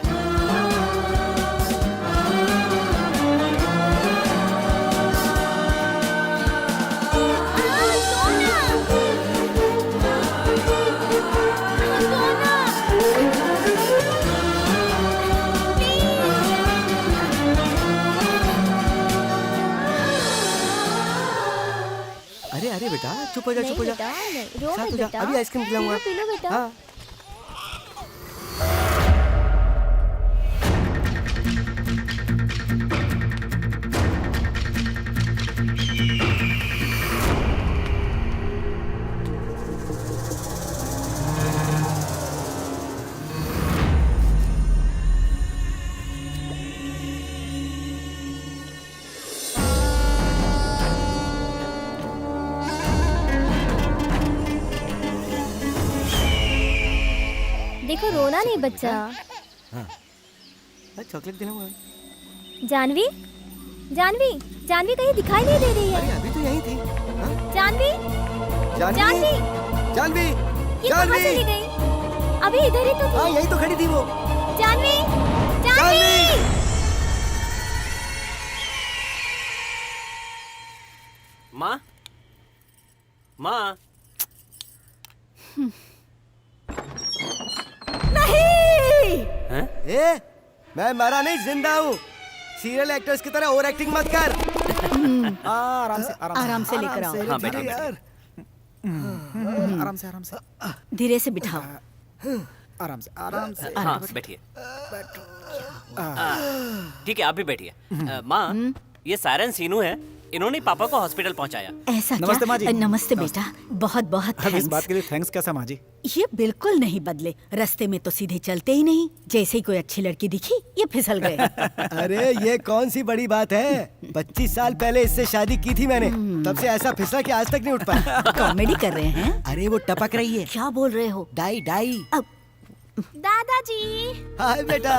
सोना। बेटा, चुप हो जा, चुप हो जा। नहीं, रो साथ मत हो जा, बेटा। अभी आइसक्रीम खिलाऊंगा। पी लो बेटा। हाँ। देखो रोना नहीं बच्चा। चॉकलेट दिलाऊंगा। जानवी, जानवी, जानवी कहीं दिखाई नहीं दे रही अरे है। अभी तो यहीं थी। हाँ? जानवी, जानवी, जानवी, जानवी, ये कहाँ चली जानवी। गई? अभी इधर ही तो हाँ, थी। यहीं तो खड़ी थी वो। जानवी, जानवी। माँ, माँ, नहीं। ए, मैं मरा नहीं, जिंदा हूँ। सीरियल एक्टर्स की तरह ओवर एक्टिंग मत कर। आराम से आराम से लेकर आओ। हाँ, बैठिए, यार। आराम से आराम से धीरे से बिठाओ। आराम से आराम से। हाँ, बैठिए। ठीक है, आप भी बैठिए। माँ, ये सायरन सीनू है। इन्होंने पापा को हॉस्पिटल पहुंचाया। ऐसा नमस्ते माँ जी। क्या? नमस्ते बेटा, बहुत बहुत अब इस थैंक्स। बात के लिए थैंक्स कैसा माँ जी? ये बिल्कुल नहीं बदले, रास्ते में तो सीधे चलते ही नहीं। जैसे ही कोई अच्छी लड़की दिखी, ये फिसल गए। अरे ये कौन सी बड़ी बात है? 25 साल पहले इससे शादी की थी मैंने। तब से ऐसा फिसला कि आज तक नहीं उठ पाया। कॉमेडी कर रहे हैं? अरे वो टपक रही है। क्या बोल रहे हो? Die die. अब दादाजी, हाय बेटा।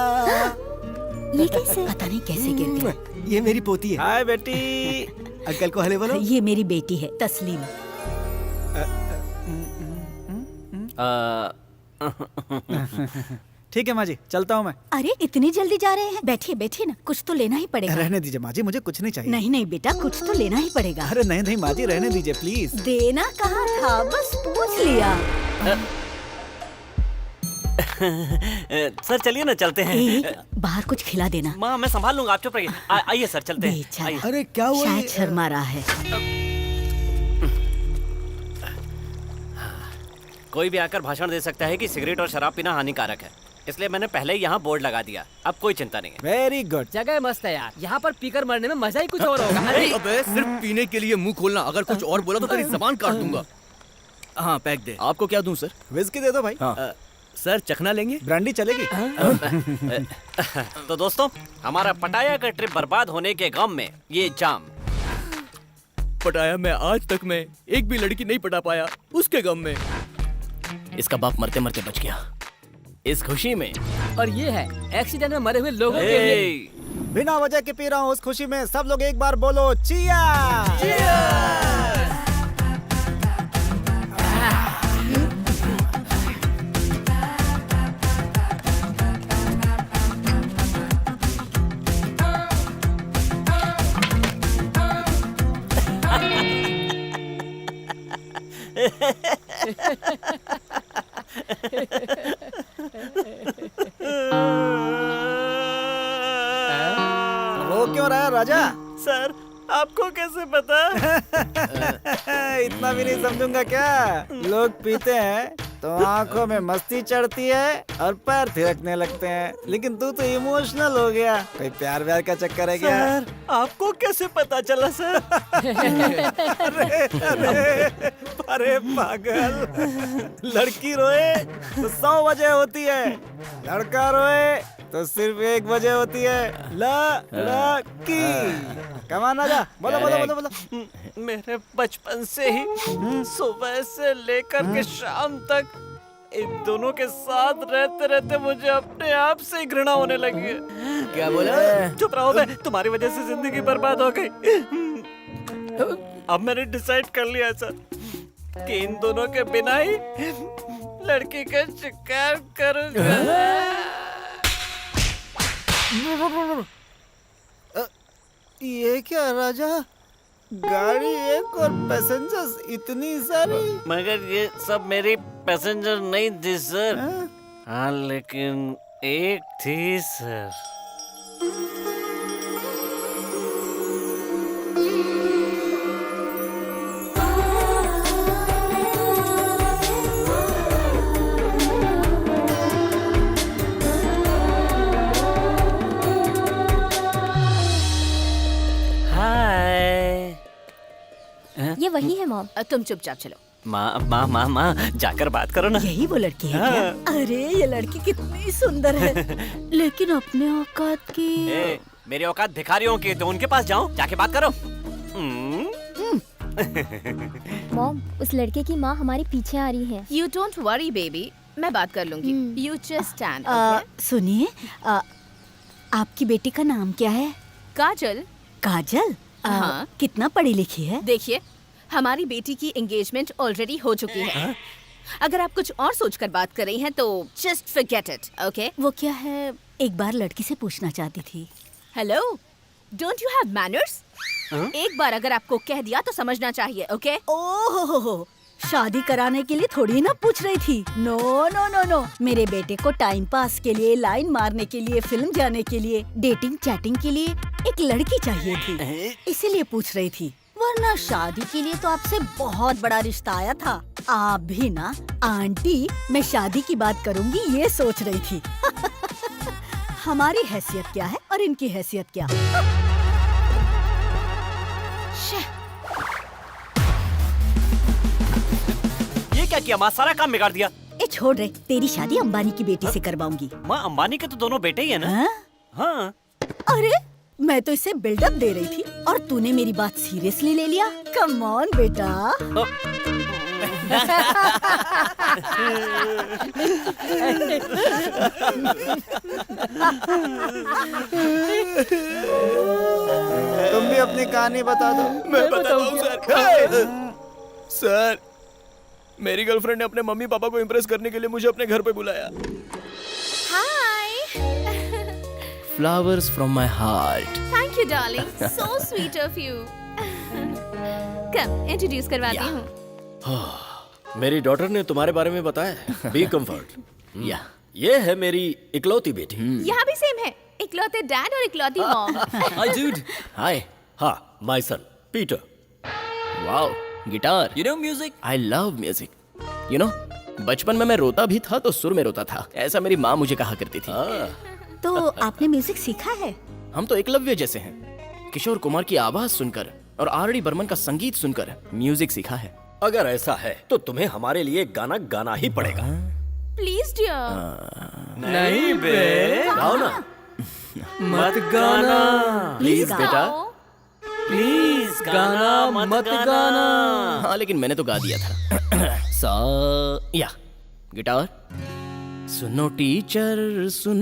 ये कैसे? पता नहीं कैसे गिर गए। ये मेरी पोती है। हाय बेटी। अंकल को हले बोलो। ये मेरी बेटी है तस्लीम। ठीक है माँ जी, चलता हूँ मैं। अरे इतनी जल्दी जा रहे हैं? बैठिए बैठिए ना, कुछ तो लेना ही पड़ेगा। रहने दीजिए माँ जी, मुझे कुछ नहीं चाहिए। नहीं नहीं बेटा, कुछ तो लेना ही पड़ेगा। अरे नहीं नहीं माँ जी, रहने दीजिए प्लीज। देना कहाँ था, बस पूछ लिया। सर चलिए ना, चलते हैं। बाहर कुछ खिला देना। माँ, मैं संभाल लूंगा, आप चुप रहिए। आइए सर, चलते हैं। बेचारा। आइए। अरे क्या हुआ? शायद शर्मा रहा है। कोई भी आकर भाषण दे सकता है कि सिगरेट और शराब पीना हानिकारक है, इसलिए मैंने पहले ही यहाँ बोर्ड लगा दिया। अब कोई चिंता नहीं है। Very good. जगह मस्त है यार, यहाँ पर पीकर मरने में मजा ही कुछ और होगा। अरे अबे सिर्फ पीने के लिए मुंह खोलना, अगर कुछ और बोला तो तेरी जबान काट दूंगा। हाँ, पैक दे। आपको क्या दूं सर? विस्की दे दो भाई। सर चखना लेंगे? ब्रांडी चलेगी? तो दोस्तों, हमारा पटाया का ट्रिप बर्बाद होने के गम में ये जाम। पटाया मैं आज तक में एक भी लड़की नहीं पटा पाया, उसके गम में। इसका बाप मरते मरते बच गया। इस खुशी में। और ये है एक्सीडेंट में मरे हुए लोगों के लिए। ए, बिना वजह के पी रहा हूँ, उस खुशी में सब लोग एक बार बोलो चियर्स। वो क्यों रहा है राजा? सर, आपको कैसे पता? इतना भी नहीं समझूंगा क्या? लोग पीते हैं तो आंखों में मस्ती चढ़ती है और पैर थिरकने लगते हैं, लेकिन तू तो इमोशनल हो गया। कोई प्यार व्यार का चक्कर है क्या? सर, आपको कैसे पता चला सर? अरे पागल, लड़की रोए तो 100 वजह होती है, लड़का रोए तो सिर्फ 1 वजह होती है, लड़की। कमान आजा, बोलो बोलो बोलो बोलो। मेरे बचपन से ही सुबह से लेकर के शाम तक इन दोनों के साथ रहते रहते मुझे अपने आप से ही घृणा होने लगी है। क्या बोला? चुप रहो बे, तुम्हारी वजह से जिंदगी बर्बाद हो गई। अब मैंने डिसाइड कर लिया सर कि इन दोनों के बिना ही लड़की का शिकार करूंगा। ये क्या राजा, गाड़ी एक और पैसेंजर्स इतनी सारी? मगर ये सब मेरी पैसेंजर नहीं थी सर। हाँ, लेकिन एक थी सर। ये वही है मॉम। तुम चुपचाप चलो। माँ माँ माँ माँ जाकर बात करो ना। यही वो लड़की है क्या? अरे ये लड़की कितनी सुंदर है, लेकिन अपने औकात की। ए, मेरी औकात भिखारियों की, तो उनके पास जाओ, जाके बात करो। मॉम, उस लड़के की माँ हमारे पीछे आ रही है। You don't worry baby, मैं बात कर लूंगी। You just stand. सुनिए, आपकी बेटी का नाम क्या है? काजल। काजल? हाँ। कितना पढ़ी लिखी है? देखिए, हमारी बेटी की एंगेजमेंट ऑलरेडी हो चुकी है। अगर आप कुछ और सोचकर बात कर रही हैं तो just forget it, okay? वो क्या है, एक बार लड़की से पूछना चाहती थी। Hello, don't you have manners? एक बार अगर आपको कह दिया तो समझना चाहिए, ओके? ओहो, शादी कराने के लिए थोड़ी ना पूछ रही थी। नो नो नो नो, मेरे बेटे को टाइम पास के लिए, लाइन मारने के लिए, फिल्म जाने के लिए, डेटिंग चैटिंग के लिए एक लड़की चाहिए थी, इसीलिए पूछ रही थी। वरना शादी के लिए तो आपसे बहुत बड़ा रिश्ता आया था। आप भी ना आंटी, मैं शादी की बात करूंगी ये सोच रही थी। हमारी हैसियत क्या है और इनकी हैसियत क्या? ये क्या किया माँ, सारा काम बिगाड़ दिया। ए छोड़ रे, तेरी शादी अंबानी की बेटी से करवाऊंगी। माँ, अंबानी के तो दोनों बेटे ही है ना। हाँ? हाँ। अरे मैं तो इसे बिल्डअप दे रही थी और तूने मेरी बात सीरियसली ले लिया। कम ऑन बेटा। तुम भी अपनी कहानी बता दो। मैं बताता हूँ सर। सर, मेरी गर्लफ्रेंड ने अपने मम्मी पापा को इम्प्रेस करने के लिए मुझे अपने घर पे बुलाया। Flowers from my heart. Thank you darling, so sweet of you. Come, introduce करवाती हूँ। मेरी डॉटर ने तुम्हारे बारे में बताया। Be comfort. या ये है मेरी इकलौती बेटी। यहाँ भी सेम है, इकलौते डैड और इकलौती मॉम। Hi dude. हाय। हाँ, my son Peter. Wow. Guitar. You know music? I love music. You know, बचपन में मैं रोता भी था तो सुर में रोता था, ऐसा मेरी माँ मुझे कहा करती थी। तो आपने म्यूजिक सीखा है? हम तो एकलव्य जैसे हैं। किशोर कुमार की आवाज सुनकर और आर.डी. बर्मन का संगीत सुनकर म्यूजिक सीखा है। अगर ऐसा है तो तुम्हें हमारे लिए गाना गाना ही पड़ेगा। Please dear. नहीं बे, गाओ ना। मत गाना। प्लीज बेटा। प्लीज गाना मत गाना। हाँ, लेकिन मैंने तो गा दिया था। सा या गिटार। सुनो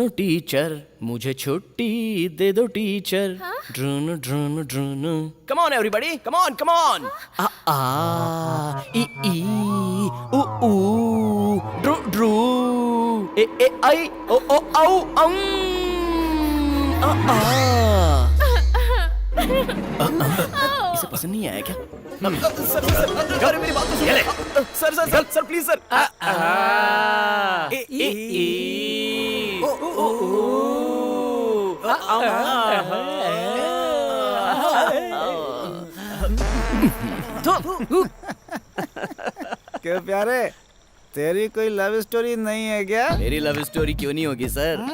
टीचर, मुझे छुट्टी दे दो टीचर। ड्रून ड्रून ड्रून। Come on everybody, come on. आ आ ई ऊ ऊ ड्रू ड्रू ए आई ओ ओ औ अम आ आ। इसे पसंद नहीं आया क्या? सर, मेरी बात तो सुनिए। Sir please sir. क्यों प्यारे, तेरी कोई लव स्टोरी नहीं है क्या? मेरी लव स्टोरी क्यों नहीं होगी सर?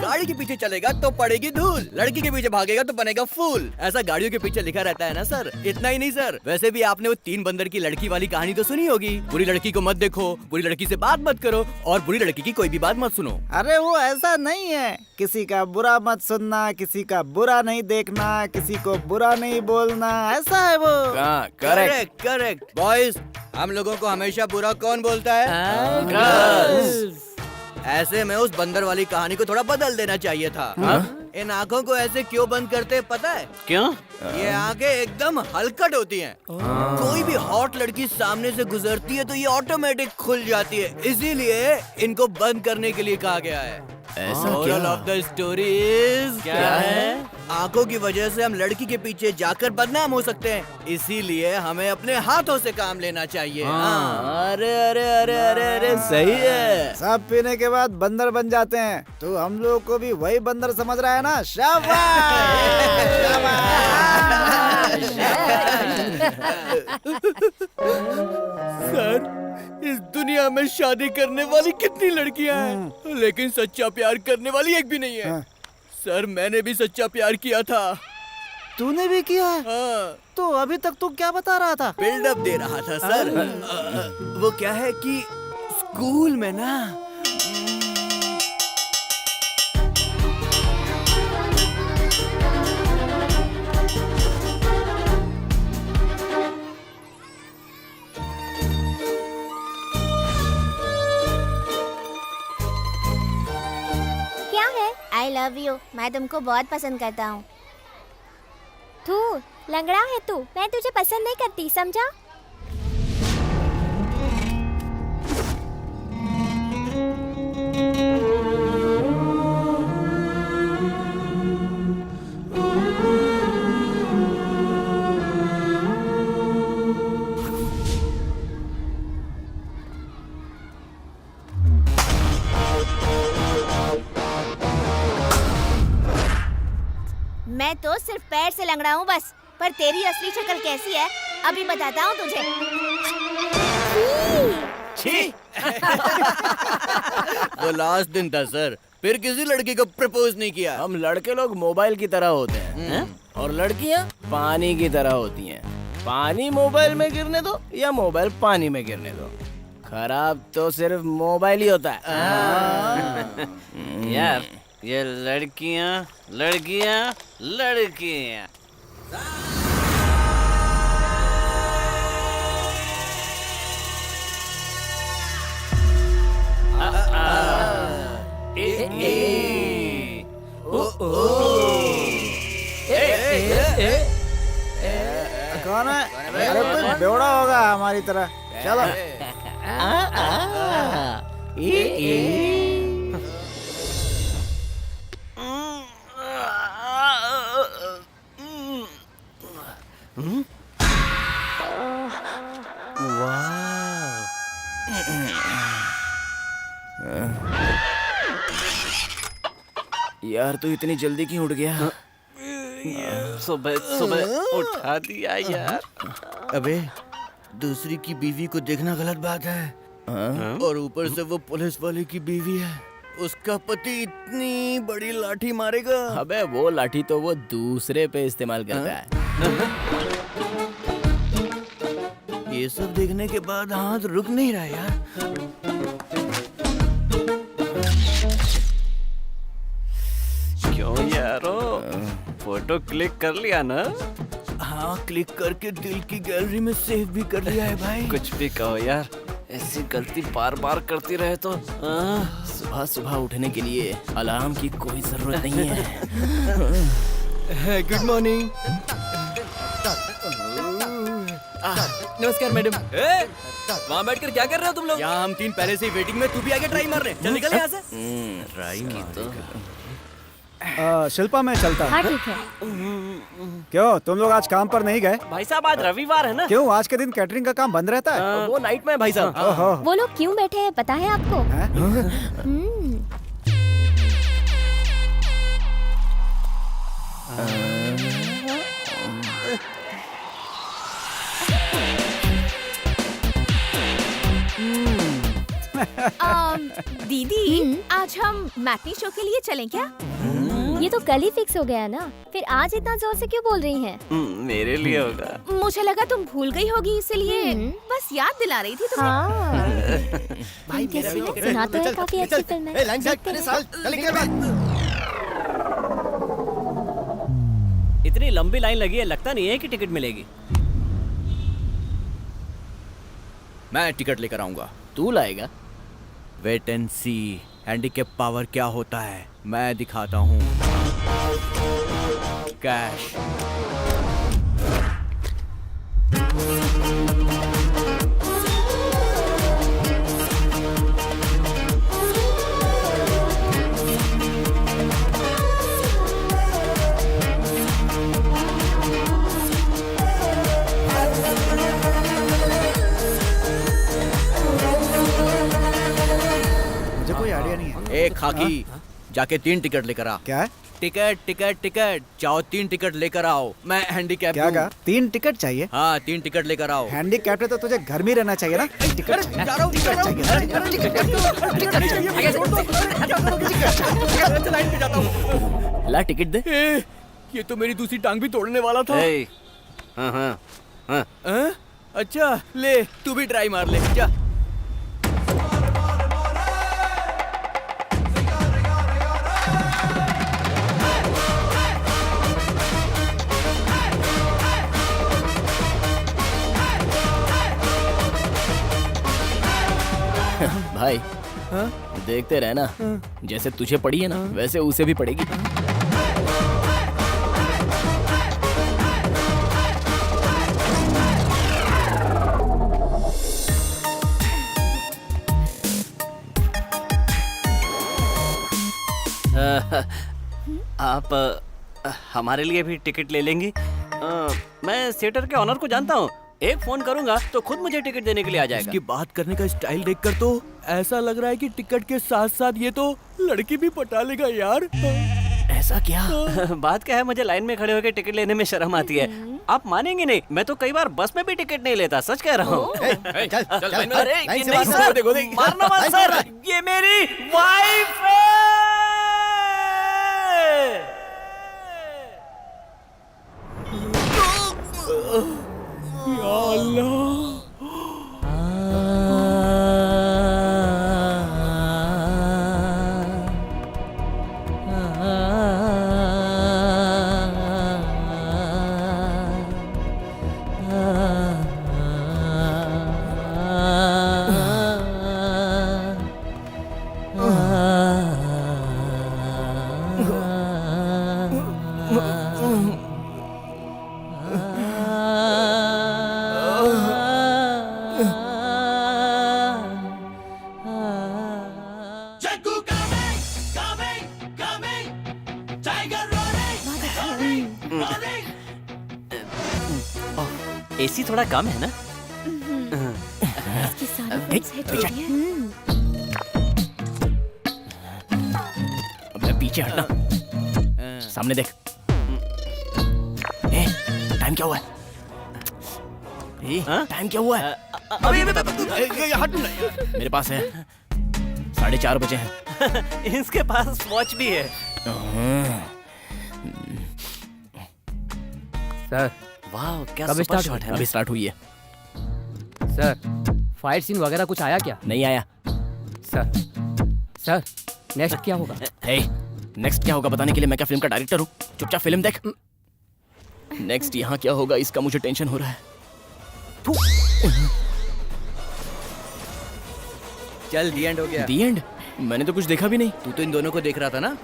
गाड़ी के पीछे चलेगा तो पड़ेगी धूल, लड़की के पीछे भागेगा तो बनेगा फूल। ऐसा गाड़ियों के पीछे लिखा रहता है ना सर। इतना ही नहीं सर, वैसे भी आपने वो 3 बंदर की लड़की वाली कहानी तो सुनी होगी। बुरी लड़की को मत देखो, बुरी लड़की से बात मत करो और बुरी लड़की की कोई भी बात मत सुनो। अरे वो ऐसा नहीं है, किसी का बुरा मत सुनना, किसी का बुरा नहीं देखना, किसी को बुरा नहीं बोलना, ऐसा है वो। करेक्ट बॉयज, हम लोगों को हमेशा बुरा कौन बोलता है? ऐसे में उस बंदर वाली कहानी को थोड़ा बदल देना चाहिए था। इन आँखों को ऐसे क्यों बंद करते पता है? क्यों? ये आंखें एकदम हलकट होती हैं। कोई भी हॉट लड़की सामने से गुजरती है तो ये ऑटोमेटिक खुल जाती है, इसीलिए इनको बंद करने के लिए कहा गया है। Moral of the story is क्या है? आंखों की वजह से हम लड़की के पीछे जाकर बदनाम हो सकते हैं, इसीलिए हमें अपने हाथों से काम लेना चाहिए। अरे अरे अरे अरे अरे सही है। सब पीने के बाद बंदर बन जाते हैं, तो हम लोगों को भी वही बंदर समझ रहा है ना? सर, इस दुनिया में शादी करने वाली कितनी लड़कियां हैं, लेकिन सच्चा प्यार करने वाली एक भी नहीं है। सर, मैंने भी सच्चा प्यार किया था, तूने भी किया है? तो अभी तक तू क्या बता रहा था? बिल्डअप दे रहा था सर। वो क्या है कि स्कूल में ना क्या है? आई लव यू, मैं तुमको बहुत पसंद करता हूँ। तू लंगड़ा है तू, मैं तुझे पसंद नहीं करती, समझा? मैं तो सिर्फ पैर से लंगड़ा हूँ बस, पर तेरी असली शक्ल कैसी है अभी बताता हूँ तुझे। वो लास्ट दिन था सर, फिर किसी लड़की को प्रपोज नहीं किया। हम लड़के लोग मोबाइल की तरह होते हैं और लड़कियां पानी की तरह होती हैं। पानी मोबाइल में गिरने दो या मोबाइल पानी में गिरने दो, खराब तो सिर्फ मोबाइल ही होता है। यार ये लड़कियां लड़कियां लड़कियां कौन है? अरे कोई बेवड़ा होगा हमारी तरह। चलो। यार तू इतनी जल्दी क्यों उठ गया? सुबह सुबह उठा दिया यार। अबे दूसरी की बीवी को देखना गलत बात है। और ऊपर से वो पुलिस वाले की बीवी है, उसका पति इतनी बड़ी लाठी मारेगा। अबे वो लाठी तो वो दूसरे पे इस्तेमाल करता है। ये सब देखने के बाद हाथ रुक नहीं रहा यार। क्यों यारो, फोटो क्लिक कर लिया ना? हाँ, क्लिक करके दिल की गैलरी में सेव भी कर लिया है भाई। कुछ भी कहो यार, ऐसी गलती बार बार करती रहे तो सुबह सुबह उठने के लिए अलार्म की कोई जरूरत नहीं है। Good morning. नमस्कार मैडम। वहाँ बैठकर क्या कर रहे हो तुम लोग? यहाँ हम तीन पहले से ही वेटिंग में, तू भी आगे ट्राई मार रहे। चल निकल यहाँ से। ट्राई तो शिल्पा मैं चलता हाँ हूँ। ठीक है। क्यों तुम लोग आज काम पर नहीं गए? भाई साहब आज रविवार है ना? क्यों आज के दिन कैटरिंग का काम बंद रहता है? वो नाइट में भाई साहब। ओहो। वो लोग क्यों बैठे हैं पता है आपको? दीदी आज हम मैटनी शो के लिए चलें क्या? ये तो कल ही फिक्स हो गया ना, फिर आज इतना जोर से क्यों बोल रही हैं? मेरे लिए होगा। मुझे लगा तुम भूल गई होगी इसलिए बस याद दिला रही थी तुम्हें। हाँ। भाई कैसी है? सुना तो है काफी अच्छी फिल्म है। इतनी लंबी लाइन लगी है, लगता नहीं है कि टिकट मिलेगी। मैं टिकट लेकर आऊंगा। तू लाएगा? Wait and see handicap power क्या होता है, मैं दिखाता हूँ। कैश। मुझे कोई आइडिया नहीं है। ए खाकी, जाके 3 टिकट लेकर आ। क्या है? टिकट टिकट टिकट, जाओ 3 टिकट लेकर आओ। मैं हैंडीकैप क्या कहा? 3 टिकट चाहिए? हाँ 3 टिकट लेकर आओ। हैंडीकैप है तो तुझे घर में रहना चाहिए ना? टिकट ला टिकट दे। ये तो मेरी दूसरी टांग भी तोड़ने वाला था। हाँ हाँ हाँ। हाँ? अच्छा ले तू भी ट्राई मार ले जा। भाई देखते रहना, जैसे तुझे पड़ी है ना वैसे उसे भी पड़ेगी। आप हमारे लिए भी टिकट ले लेंगी? मैं थिएटर के ऑनर को जानता हूँ, एक फोन करूंगा तो खुद मुझे टिकट देने के लिए आ जाएगा। इसकी बात करने का स्टाइल देखकर तो ऐसा लग रहा है कि टिकट के साथ साथ ये तो लड़की भी पटा लेगा यार। ऐसा क्या? बात क्या है, मुझे लाइन में खड़े होकर टिकट लेने में शर्म आती है। आप मानेंगे नहीं, मैं तो कई बार बस में भी टिकट नहीं लेता, सच कह रहा हूँ। अरे ये नहीं सर, मारना मत सर, ये मेरी वाइफ है। या अल्लाह। एसी थोड़ा कम है ना? अबे पीछे हटना, सामने देख। टाइम क्या हुआ है? टाइम क्या हुआ है? अभी मेरे पास है 4:30 बजे हैं। इसके पास वॉच भी है। सर वाह क्या कब सुपर स्टार्ट शॉट है। अभी स्टार्ट हुई है। सर फाइट सीन वगैरह कुछ आया क्या? नहीं आया। सर नेक्स्ट क्या होगा? नेक्स्ट क्या होगा बताने के लिए मैं क्या फिल्म का डायरेक्टर हूँ? चुपचाप फिल्म देख। नेक्स्ट यहाँ क्या होगा इसका मुझे टेंशन हो रहा है। चल दी एंड हो गया। दी एंड? मैंने तो कुछ देखा भी नहीं। तू तो इन दोनों को देख रहा था ना?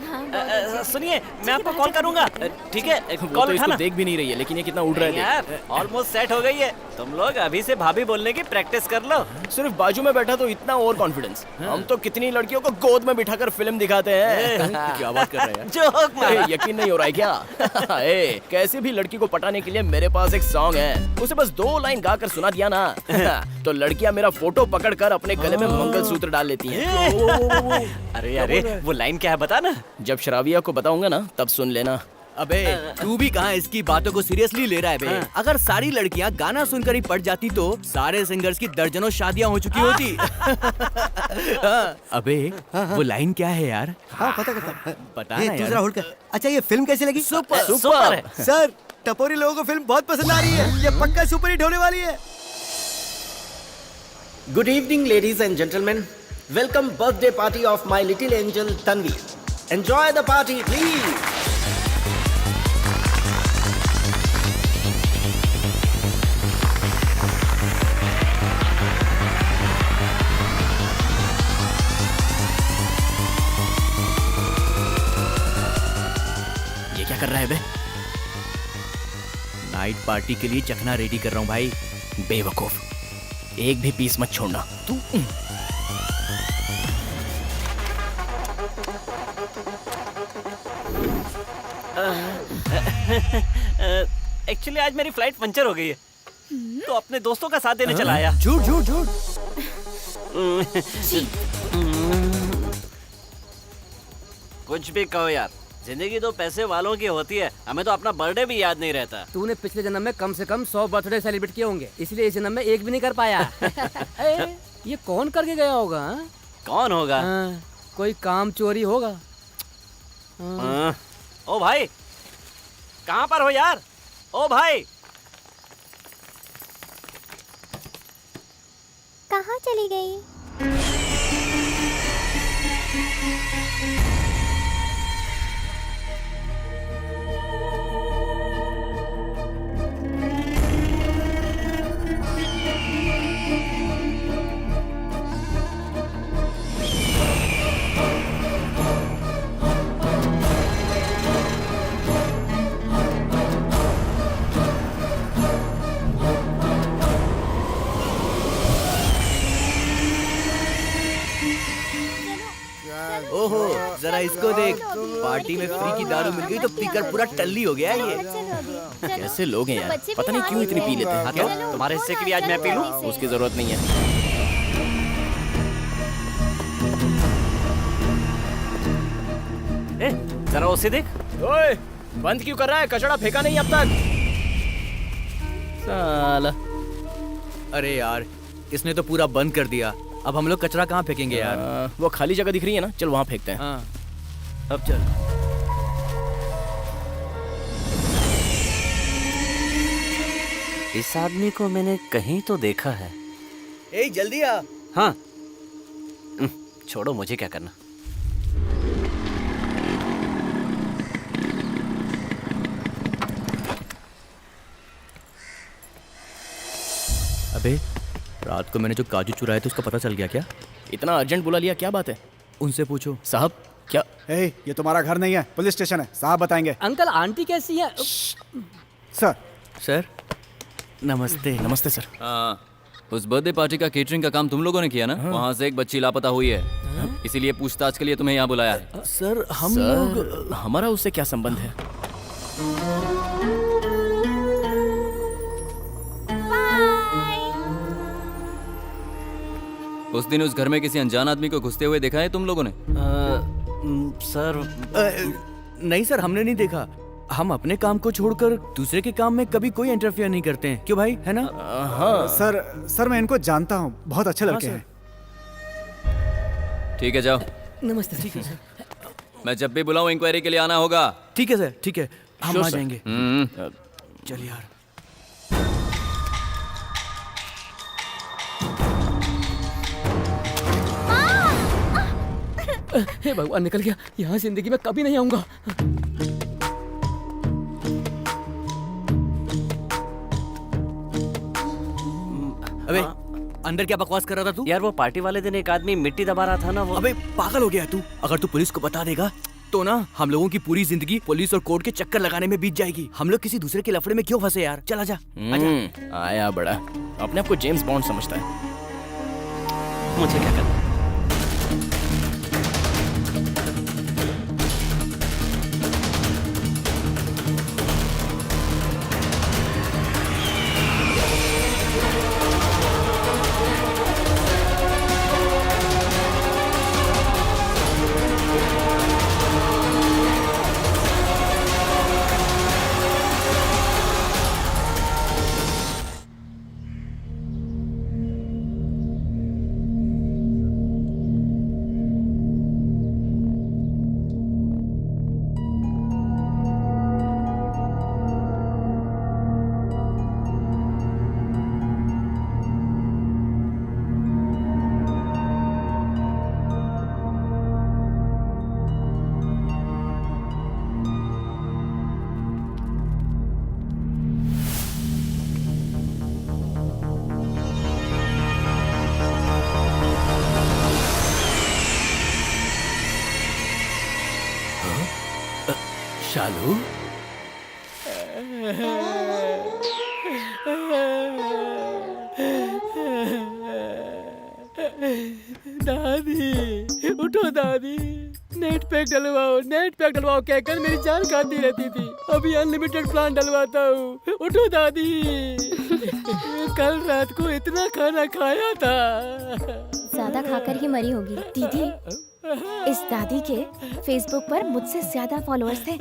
सुनिए मैं आपको कॉल करूंगा, ठीक है? वो कॉल तो इसको उठाना। देख भी नहीं रही है, लेकिन ये कितना उड़ रहा है। यार ऑलमोस्ट सेट हो गई है, तुम लोग अभी से भाभी बोलने की प्रैक्टिस कर लो। सिर्फ बाजू में बैठा तो इतना ओवर कॉन्फिडेंस। हम तो कितनी लड़कियों को गोद में बिठाकर फिल्म दिखाते हैं। क्या बात कर रहे हैं? जोक मारा। यकीन नहीं हो रहा है क्या? कैसे भी लड़की को पटाने के लिए मेरे पास एक सॉन्ग है, उसे बस 2 लाइन गाकर सुना दिया ना तो लड़कियां मेरा फोटो पकड़कर अपने गले में मंगलसूत्र डाल लेती हैं। अरे अरे वो लाइन क्या है बता ना। जब शराबिया को बताऊंगा ना तब सुन लेना। अबे तू भी कहाँ इसकी बातों को सीरियसली ले रहा है बे? अगर सारी लड़कियां गाना सुनकर ही पट जाती तो सारे सिंगर्स की दर्जनों शादियां हो चुकी होती। अबे वो लाइन क्या है यार? हाँ पता पता ना दूसरा यार। होल्ड कर। अच्छा ये फिल्म कैसी लगी? सुपर है। सर टपोरी लोगों को फिल्म बहुत पसंद आ रही है, ये पक्का सुपर हिट होने वाली है। Good evening, ladies and gentlemen. Welcome birthday party of my little angel Tanvi. Enjoy the party, please. ये क्या कर रहा है बे? नाइट पार्टी के लिए चखना रेडी कर रहा हूँ भाई। बेवकूफ, एक भी पीस मत छोड़ना तू। एक्चुअली आज मेरी फ्लाइट पंचर हो गई है तो अपने दोस्तों का साथ देने चला आया। झूठ झूठ झूठ। कुछ भी कहो यार, जिंदगी तो पैसे वालों की होती है, हमें तो अपना बर्थडे भी याद नहीं रहता। तूने पिछले जन्म में कम से कम 100 बर्थडे सेलिब्रेट किए होंगे, इसलिए इस जन्म में एक भी नहीं कर पाया। ये कौन करके गया होगा? कौन होगा? कोई काम चोरी होगा। ओ भाई कहाँ पर हो यार? ओ भाई, कहाँ चली गई? ओहो, जरा इसको देख। पार्टी में फ्री की दारू मिल गई तो पीकर पूरा टल्ली हो गया है ये। कैसे लोग हैं यार, पता नहीं क्यों इतनी पी लेते हैं। क्यों? तुम्हारे हिस्से की भी आज मैं पी लूं? उसकी जरूरत नहीं है। जरा उसे देख। ओए, बंद क्यों कर रहा है? कचड़ा फेंका नहीं अब तक। साला। अरे यार, इसने तो पूरा बंद कर दिया। अब हम लोग कचरा कहाँ फेंकेंगे यार? वो खाली जगह दिख रही है ना, चल वहाँ फेंकते हैं। हाँ, अब चल। इस आदमी को मैंने कहीं तो देखा है। ए, जल्दी आ। हाँ, छोड़ो, मुझे क्या करना। अबे, रात को मैंने जो काजू चुराए थे उसका पता चल गया क्या? इतना अर्जेंट बुला लिया, क्या बात है? उनसे पूछो। साहब क्या? ये तुम्हारा घर नहीं है, पुलिस स्टेशन है, साहब बताएंगे। अंकल आंटी कैसी है? सर। सर, नमस्ते। नमस्ते सर। हाँ, उस बर्थडे पार्टी का केटरिंग का काम तुम लोगों ने किया ना? वहाँ से एक बच्ची लापता हुई है, इसीलिए पूछताछ के लिए तुम्हें यहाँ बुलाया है। सर, हम लोग, हमारा उससे क्या संबंध है? उस दिन उस घर में किसी अनजान आदमी को घुसते हुए देखा है तुम लोगों ने? सर, नहीं सर, हमने नहीं देखा। हम अपने काम को छोड़कर दूसरे के काम में कभी कोई इंटरफेयर नहीं करते हैं, क्यों भाई, है ना? हाँ सर, मैं इनको जानता हूँ, बहुत अच्छे लड़के हैं। ठीक है, जाओ। नमस्ते। ठीक है सर। मैं जब भी बुलाऊं इंक्वायरी के लिए आना होगा। ठीक है सर, ठीक है, हम आ जाएंगे। चल यार। हे भगवान, निकल गया। यहाँ जिंदगी में कभी नहीं आऊंगा। अबे, अंदर क्या बकवास कर रहा था तू? यार वो पार्टी वाले दिन एक आदमी मिट्टी दबा रहा था ना, वो। अबे पागल हो गया तू। अगर तू पुलिस को बता देगा तो ना हम लोगों की पूरी जिंदगी पुलिस और कोर्ट के चक्कर लगाने में बीत जाएगी। हम लोग किसी दूसरे के लफड़े में क्यों फंसे यार? चल आजा। आया बड़ा, अपने आप को जेम्स बॉन्ड समझता है। मुझे क्या करना? शालू, दादी उठो, दादी नेट पैक डलवाओ कहकर मेरी जान खाती रहती थी। अभी अनलिमिटेड प्लान डलवाता हूँ। उठो दादी। कल रात को इतना खाना खाया था। ज्यादा खाकर ही मरी होगी। दीदी, इस दादी के फेसबुक पर मुझसे ज्यादा फॉलोअर्स थे।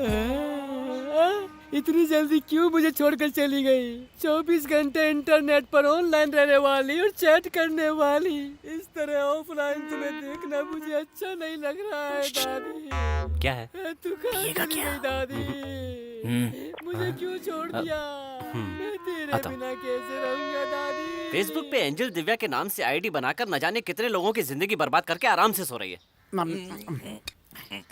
इतनी जल्दी क्यों मुझे छोड़कर चली गई? 24 घंटे इंटरनेट पर ऑनलाइन रहने वाली और चैट करने वाली, इस तरह ऑफलाइन तुम्हें देखना मुझे अच्छा नहीं लग रहा है दादी। क्या है? तू कहाँ चली गई दादी? मुझे क्यों छोड़ दिया? मैं तेरे बिना कैसे रहूंगा दादी? फेसबुक पे एंजल दिव्या के नाम से आईडी बनाकर न जाने कितने लोगों की जिंदगी बर्बाद करके आराम से सो रही है।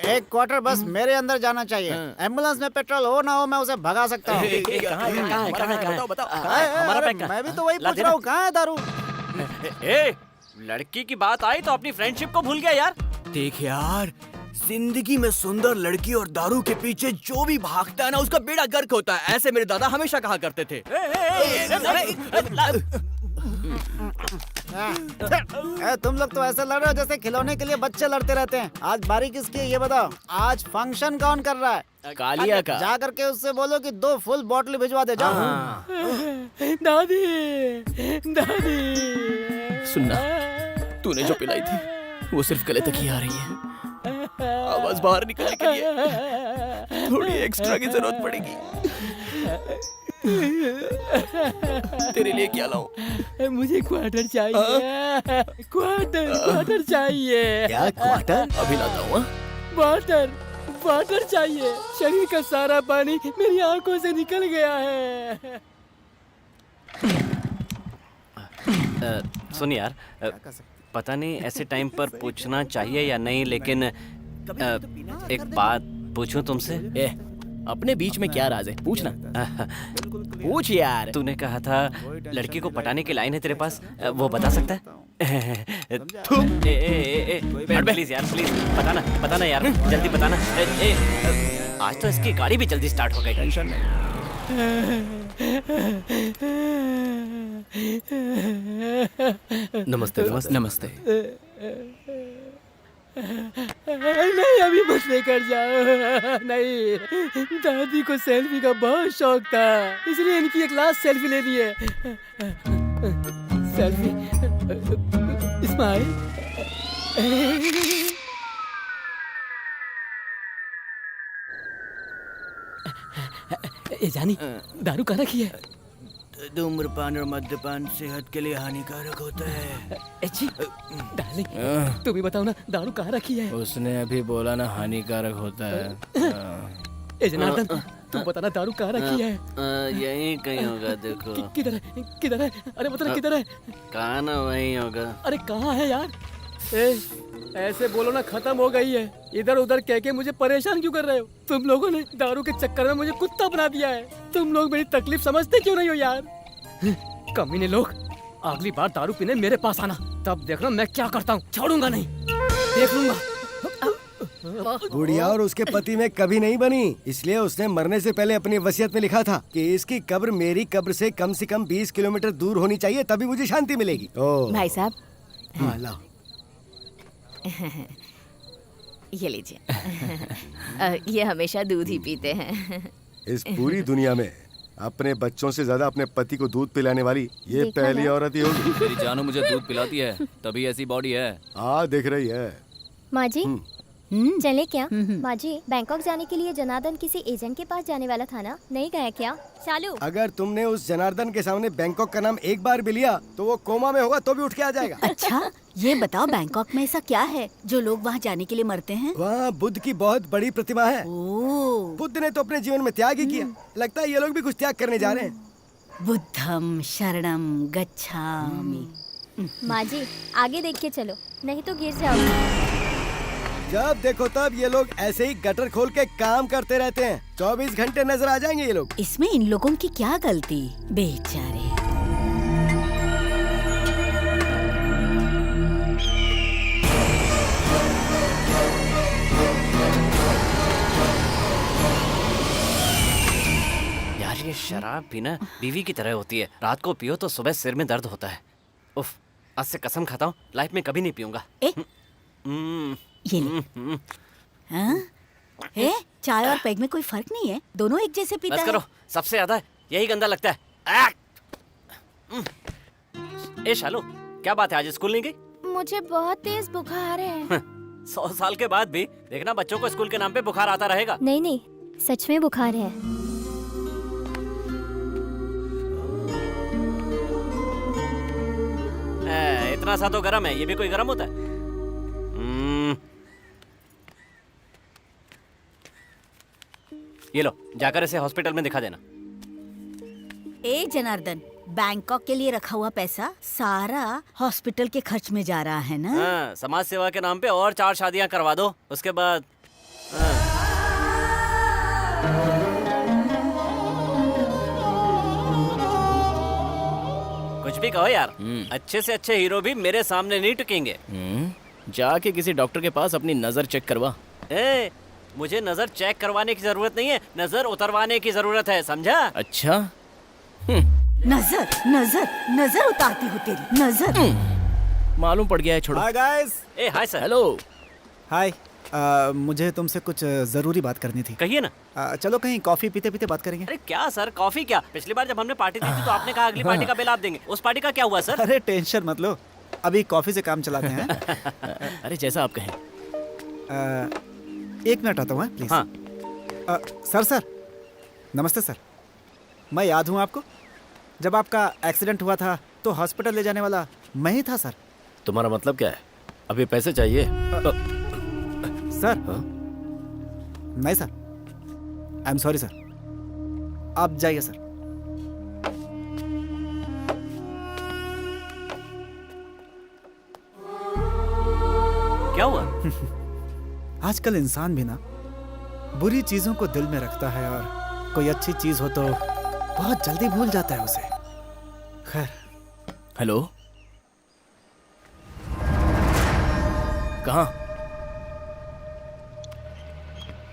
एक क्वार्टर बस मेरे अंदर जाना चाहिए। एम्बुलेंस में पेट्रोल हो ना हो मैं उसे भगा सकता हूँ। मैं भी तो वही पूछ रहा हूँ, कहाँ है दारू? लड़की की बात आई तो अपनी फ्रेंडशिप को भूल गया यार। देख यार, जिंदगी में सुंदर लड़की और दारू के पीछे जो भी भागता है ना उसका बेड़ा गर्क होता है, ऐसे मेरे दादा हमेशा कहा करते थे। तुम लोग तो ऐसे लड़ रहे हो जैसे खिलौने के लिए बच्चे लड़ते रहते हैं। आज बारी किसकी है ये बताओ? आज फंक्शन कौन कर रहा है? कालिया का। जा करके उससे बोलो कि 2 फुल बॉटल भिजवा दे। जाओ। दादी, दादी। सुनना, तूने जो पिलाई थी वो सिर्फ गले तक ही आ रही है। आवाज बाहर निकलने के लिए थोड़ी एक्स्ट्रा की जरूरत पड़ेगी। तेरे लिए क्या लाऊं? मुझे क्वार्टर चाहिए। क्वार्टर चाहिए। क्या क्वार्टर? अभी लाता हूँ। वाटर चाहिए। शरीर का सारा पानी मेरी आंखों से निकल गया है। सुन यार, पता नहीं ऐसे टाइम पर पूछना चाहिए या नहीं, लेकिन एक बात पूछूं तुमसे? अपने बीच में क्या राज है? पूछना। पूछ यार। तूने कहा था लड़की को पटाने की लाइन है तेरे पास, वो बता सकता है? प्लीज यार, प्लीज बताना यार, जल्दी बताना। आज तो इसकी गाड़ी भी जल्दी स्टार्ट हो गई। टेंशन नहीं। नमस्ते। नमस्ते। नहीं, अभी मत लेकर जाओ। नहीं, दादी को सेल्फी का बहुत शौक था, इसलिए इनकी एक लास्ट सेल्फी लेनी है। सेल्फी। स्माइल। जानी, दारू कहाँ रखी है? धूम्रपान और मद्यपान सेहत के लिए हानिकारक होता है। अच्छी डार्लिंग, तू भी बताओ ना, दारू कहाँ रखी है? उसने अभी बोला ना हानिकारक होता है। जनार्दन, तू बताना दारू कहाँ रखी है? यहीं कहीं होगा, देखो। किधर है? अरे मतलब किधर है? कहाँ ना वहीं होगा। अरे कहाँ है यार? ऐसे बोलो ना, खत्म हो गई है। इधर उधर कह के मुझे परेशान क्यों कर रहे हो? तुम लोगों ने दारू के चक्कर में मुझे कुत्ता बना दिया है। तुम लोग मेरी तकलीफ समझते क्यों नहीं हो यार? कमीने लोग, अगली बार दारू पीने मेरे पास आना, तब देखना मैं क्या करता हूँ। छोड़ूंगा नहीं, देख लूंगा। गुड़िया और उसके पति में कभी नहीं बनी, इसलिए उसने मरने से पहले अपनी वसीयत में लिखा था कि इसकी कब्र मेरी कब्र से कम 20 किलोमीटर दूर होनी चाहिए, तभी मुझे शांति मिलेगी। भाई साहब, हाँ लाओ। ये लीजिए। ये हमेशा दूध ही पीते हैं। इस पूरी दुनिया में अपने बच्चों से ज्यादा अपने पति को दूध पिलाने वाली ये पहली औरत ही होगी। मेरी जानू मुझे दूध पिलाती है, तभी ऐसी बॉडी है। हाँ, दिख रही है। माँ जी, चले क्या? माँ जी, बैंकॉक जाने के लिए जनार्दन किसी एजेंट के पास जाने वाला था ना, नहीं गया क्या? चालू। अगर तुमने उस जनार्दन के सामने बैंकॉक का नाम एक बार भी लिया तो वो कोमा में होगा तो भी उठ के आ जाएगा। अच्छा, ये बताओ बैंकॉक में ऐसा क्या है जो लोग वहाँ जाने के लिए मरते हैं? वहाँ बुद्ध की बहुत बड़ी प्रतिमा है। बुद्ध ने तो अपने जीवन में त्याग ही किया, लगता है ये लोग भी कुछ त्याग करने जा रहे हैं। बुद्धम शरणम गच्छामि। माँ जी, आगे देख के चलो, नहीं तो गिर जाओगे। जब देखो तब ये लोग ऐसे ही गटर खोल के काम करते रहते हैं। 24 घंटे नजर आ जाएंगे ये लोग। इसमें इन लोगों की क्या गलती? बेचारे। यार, ये शराब भी ना बीवी की तरह होती है, रात को पियो तो सुबह सिर में दर्द होता है। उफ, आज से कसम खाता हूँ लाइफ में कभी नहीं पीऊंगा। ये हाँ? चाय और पैग में कोई फर्क नहीं है, दोनों एक जैसे पीता है। बस करो, सबसे ज्यादा यही गंदा लगता है। ए शालू, क्या बात है, आज स्कूल नहीं गई? मुझे बहुत तेज बुखार है। 100 साल के बाद भी देखना बच्चों को स्कूल के नाम पे बुखार आता रहेगा। नहीं नहीं, सच में बुखार है। इतना सा तो गर्म है, ये भी कोई गर्म होता है? ये लो, जाकर इसे हॉस्पिटल में दिखा देना। ए जनार्दन, बैंकॉक के लिए रखा हुआ पैसा सारा हॉस्पिटल के खर्च में जा रहा है ना? हाँ, समाज सेवा के नाम पे और 4 शादियां करवा दो, उसके बाद कुछ भी कहो यार, अच्छे से अच्छे हीरो भी मेरे सामने नहीं टिकेंगे। जाके किसी डॉक्टर के पास अपनी नजर चेक करवा। ए, मुझे नजर चेक करवाने की जरूरत नहीं है, नजर उतरवाने की जरूरत है, समझा? अच्छा, नजर नजर नजर उतारती हूँ तेरी नजर। मालूम पड़ गया है, छोड़ो। Hi guys. ए हाय सर। हेलो। हाय, मुझे तुमसे कुछ जरूरी बात करनी थी। कहिए ना। चलो कहीं कॉफी पीते पीते बात करेंगे। अरे क्या सर, कॉफी क्या? पिछली बार जब हमने पार्टी दी थी तो आपने कहा अगली पार्टी का बिल आप देंगे, उस पार्टी का क्या हुआ सर? अरे टेंशन मत लो, अभी कॉफी से काम चलाते हैं। अरे जैसा आप कहें। 1 मिनट आता हूँ प्लीज। हाँ। सर नमस्ते सर, मैं याद हूँ आपको? जब आपका एक्सीडेंट हुआ था तो हॉस्पिटल ले जाने वाला मैं ही था सर। तुम्हारा मतलब क्या है? अभी पैसे चाहिए? सर नहीं sir, I am sorry sir, आप जाइए सर। क्या हुआ? आजकल इंसान भी ना बुरी चीजों को दिल में रखता है और कोई अच्छी चीज हो तो बहुत जल्दी भूल जाता है उसे। खैर। हेलो, कहाँ?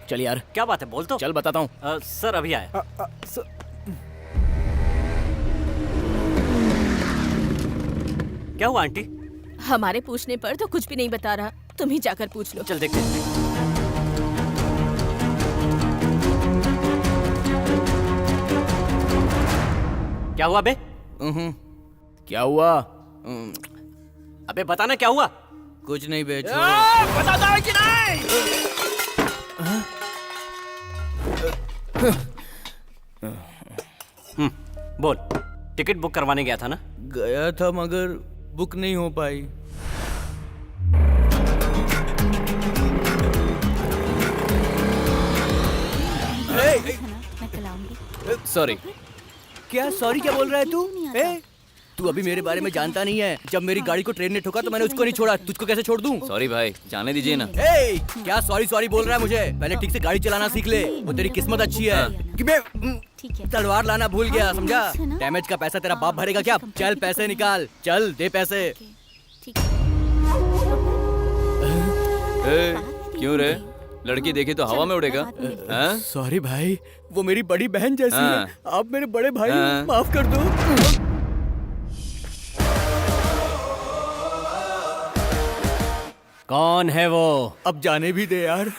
चल यार। क्या बात है, बोल तो। चल बताता हूँ। सर अभी आए। क्या हुआ आंटी? हमारे पूछने पर तो कुछ भी नहीं बता रहा, तुम ही जाकर पूछ लो। चल देखते हैं। क्या हुआ बे? क्या हुआ? अबे बताना क्या हुआ? कुछ नहीं बे, बताता है कि नहीं? बोल, टिकट बुक करवाने गया था ना? गया था मगर बुक नहीं हो पाई। सॉरी। क्या सॉरी क्या बोल रहा है तू? तू अभी मेरे बारे में जानता नहीं है। जब मेरी गाड़ी को ट्रेन ने ठोका तो मैंने उसको नहीं छोड़ा, तुझको कैसे छोड़ दूं? सॉरी भाई, जाने दीजिए ना। क्या सॉरी बोल रहा है मुझे? पहले ठीक से गाड़ी चलाना सीख ले, वो तेरी किस्मत अच्छी है कि मैं तलवार लाना भूल गया, समझा? डैमेज का पैसा तेरा बाप भरेगा क्या? चल पैसे निकाल, चल दे पैसे। क्यों रे? लड़की देखी तो हवा में उड़ेगा? सॉरी भाई, वो मेरी बड़ी बहन जैसी है, आप मेरे बड़े भाई, माफ कर दो। कौन है वो? अब जाने भी दे यार।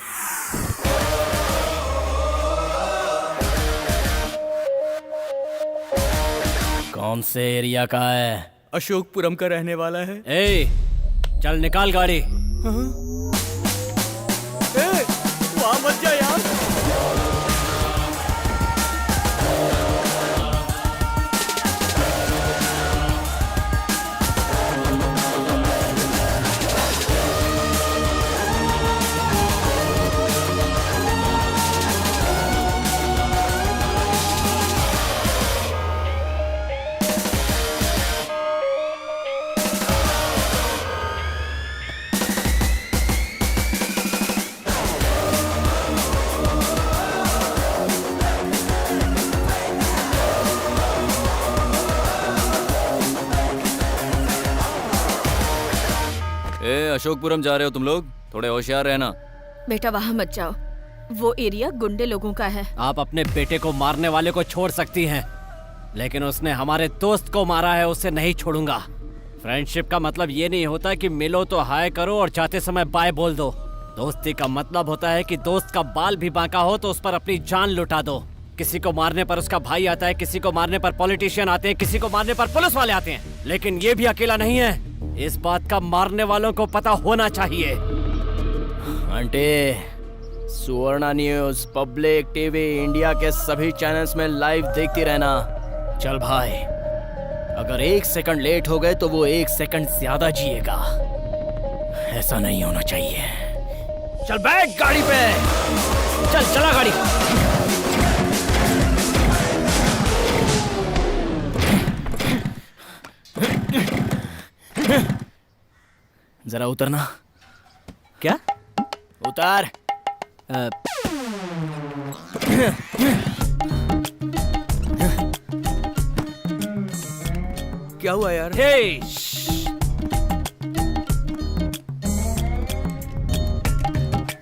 कौन से एरिया का है? अशोकपुरम का रहने वाला है। चल निकाल गाड़ी। वहाँ मत जा यार। अशोकपुरम जा रहे हो तुम लोग? थोड़े होशियार रहना। बेटा वहाँ मत जाओ, वो एरिया गुंडे लोगों का है। आप अपने बेटे को मारने वाले को छोड़ सकती हैं, लेकिन उसने हमारे दोस्त को मारा है, उसे नहीं छोड़ूंगा। फ्रेंडशिप का मतलब ये नहीं होता कि मिलो तो हाय करो और जाते समय बाय बोल दो। दोस्ती का मतलब होता है कि दोस्त का बाल भी बांका हो तो उस पर अपनी जान लुटा दो। किसी को मारने पर उसका भाई आता है, किसी को मारने पर पॉलिटिशियन आते हैं, किसी को मारने पर पुलिस वाले आते हैं, लेकिन ये भी अकेला नहीं है। इस बात का मारने वालों को पता होना चाहिए। आंटी, सुवर्णा न्यूज, पब्लिक टीवी, इंडिया के सभी चैनल्स में लाइव देखती रहना। चल भाई, अगर 1 सेकंड लेट हो गए तो वो 1 सेकंड ज्यादा जिएगा। ऐसा नहीं होना चाहिए। चल बैठ गाड़ी पे, चल चला गाड़ी। जरा उतरना। क्या? उतार। क्या हुआ यार? हे,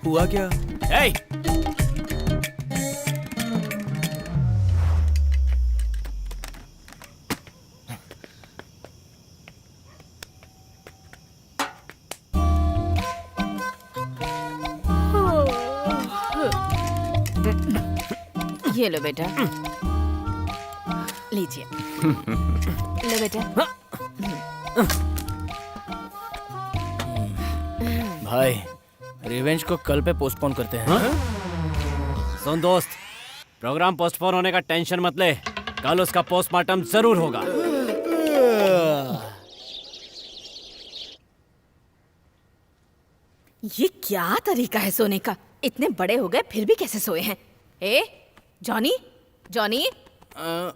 हुआ क्या? हे, ये लो बेटा, लीजिए। लो बेटा। भाई रिवेंज को कल पे पोस्टपोन करते हैं। सुन दोस्त, प्रोग्राम पोस्टपोन होने का टेंशन मत ले, कल उसका पोस्टमार्टम जरूर होगा। ये क्या तरीका है सोने का? इतने बड़े हो गए फिर भी कैसे सोए हैं? ए जॉनी, जॉनी,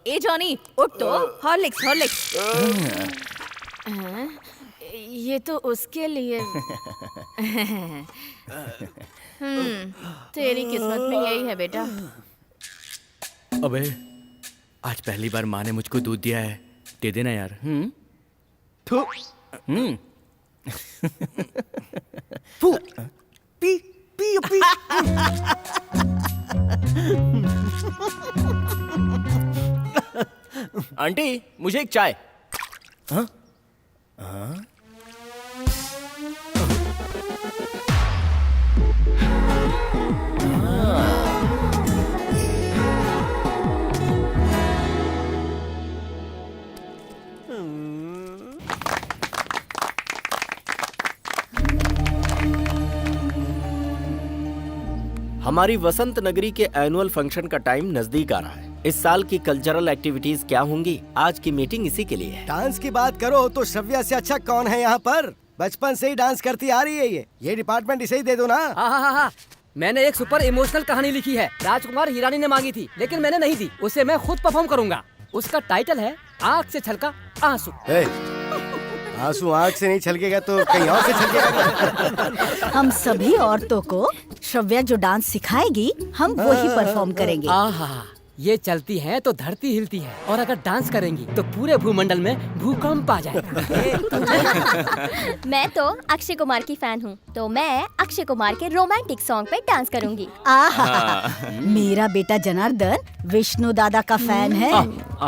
ए जॉनी, उठ तो। Horlicks, Horlicks. ये तो उसके लिए। तेरी किस्मत में यही है बेटा। अबे आज पहली बार माँ ने मुझको दूध दिया है, दे देना यार। थू। फू। P P P. आंटी मुझे एक चाय। हाँ? हाँ? हमारी वसंत नगरी के एनुअल फंक्शन का टाइम नजदीक आ रहा है। इस साल की कल्चरल एक्टिविटीज क्या होंगी? आज की मीटिंग इसी के लिए है। डांस की बात करो तो श्रव्या से अच्छा कौन है यहाँ पर? बचपन से ही डांस करती आ रही है ये डिपार्टमेंट इसे ही दे दो ना। हाँ, मैंने एक सुपर इमोशनल कहानी लिखी है। राजकुमार हिरानी ने मांगी थी लेकिन मैंने नहीं दी। उसे मैं खुद परफॉर्म करूंगा। उसका टाइटल है आँख से छलका आंसू। आंसू आँख से नहीं छलकेगा तो कहीं और से छलकेगा। हम सभी औरतों को श्रव्या जो डांस सिखाएगी हम वही परफॉर्म करेंगे। आहा, ये चलती है तो धरती हिलती है और अगर डांस करेंगी तो पूरे भूमंडल में भूकंप आ जाएगा। मैं तो अक्षय कुमार की फैन हूँ, तो मैं अक्षय कुमार के रोमांटिक सॉन्ग पे डांस करूंगी। मेरा बेटा जनार्दन विष्णु दादा का फैन है।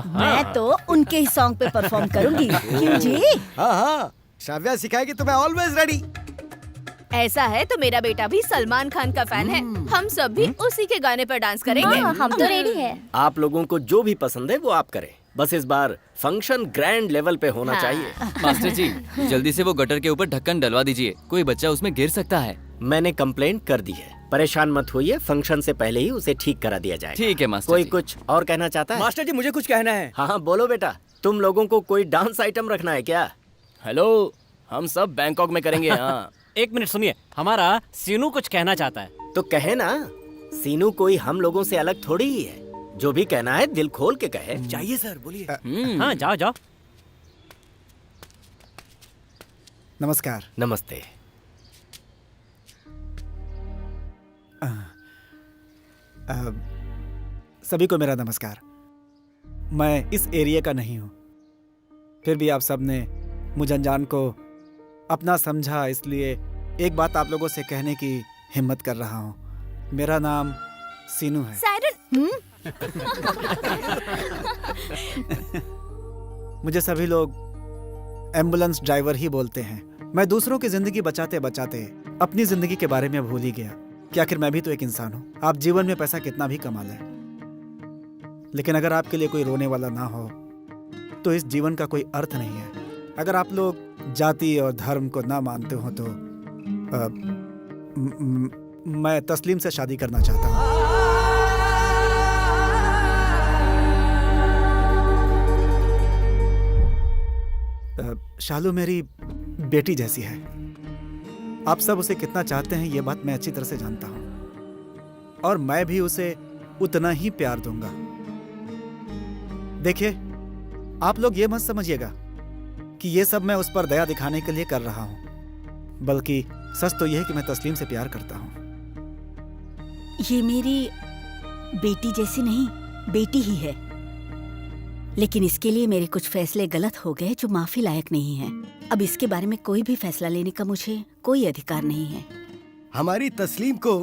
मैं तो उनके ही सॉन्ग पे परफॉर्म करूंगी। क्यों जी? हाँ, श्रव्या सिखाएगी तो मैं ऑलवेज रेडी। ऐसा है तो मेरा बेटा भी सलमान खान का फैन है। हम सब भी उसी के गाने पर डांस करेंगे। हाँ, हम तो रेडी हैं। आप लोगों को जो भी पसंद है वो आप करें, बस इस बार फंक्शन ग्रैंड लेवल पे होना चाहिए। मास्टर जी जल्दी से वो गटर के ऊपर ढक्कन डलवा दीजिए, कोई बच्चा उसमें गिर सकता है। मैंने कंप्लेंट कर दी है, परेशान मत होइए, फंक्शन से पहले ही उसे ठीक करा दिया जाए। ठीक है मास्टर कोई जी। कुछ और कहना चाहता है? मास्टर जी मुझे कुछ कहना है। हाँ बोलो बेटा। तुम लोगों को कोई डांस आइटम रखना है क्या? हेलो, हम सब बैंकॉक में करेंगे। हाँ। एक मिनट सुनिए, हमारा सीनू कुछ कहना चाहता है। तो कहे ना, सीनू कोई हम लोगों से अलग थोड़ी ही है। जो भी कहना है दिल खोल के कहे। चाहिए सर, बोलिए। हाँ जाओ जाओ। नमस्कार। नमस्ते। सभी को मेरा नमस्कार। मैं इस एरिया का नहीं हूँ, फिर भी आप सब ने मुझे अनजान को अपना समझा, इसलिए एक बात आप लोगों से कहने की हिम्मत कर रहा हूँ। मेरा नाम सीनू है। मुझे सभी लोग एम्बुलेंस ड्राइवर ही बोलते हैं। मैं दूसरों की जिंदगी बचाते बचाते अपनी जिंदगी के बारे में भूल ही गया कि आखिर मैं भी तो एक इंसान हूँ। आप जीवन में पैसा कितना भी कमा लें, लेकिन अगर आपके लिए कोई रोने वाला ना हो तो इस जीवन का कोई अर्थ नहीं है। अगर आप लोग जाति और धर्म को ना मानते हो तो मैं तस्लीम से शादी करना चाहता हूँ। शालू मेरी बेटी जैसी है। आप सब उसे कितना चाहते हैं ये बात मैं अच्छी तरह से जानता हूं, और मैं भी उसे उतना ही प्यार दूंगा। देखिए, आप लोग ये मत समझिएगा कि ये सब मैं उस पर दया दिखाने के लिए कर रहा हूं। बल्कि सच तो यह है कि मैं तस्लीम से प्यार करता हूँ। ये मेरी बेटी जैसी नहीं, बेटी ही है। लेकिन इसके लिए मेरे कुछ फैसले गलत हो गए जो माफी लायक नहीं है। अब इसके बारे में कोई भी फैसला लेने का मुझे कोई अधिकार नहीं है। हमारी तस्लीम को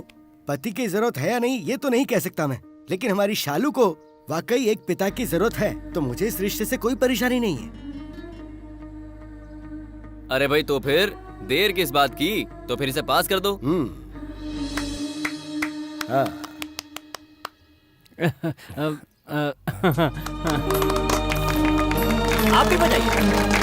पति की जरूरत है या नहीं ये तो नहीं कह सकता मैं, लेकिन हमारी शालू को वाकई एक पिता की जरूरत है। तो मुझे इस रिश्ते से कोई परेशानी नहीं है। अरे भाई तो फिर देर किस बात की? तो फिर इसे पास कर दो। आप भी बजाइए।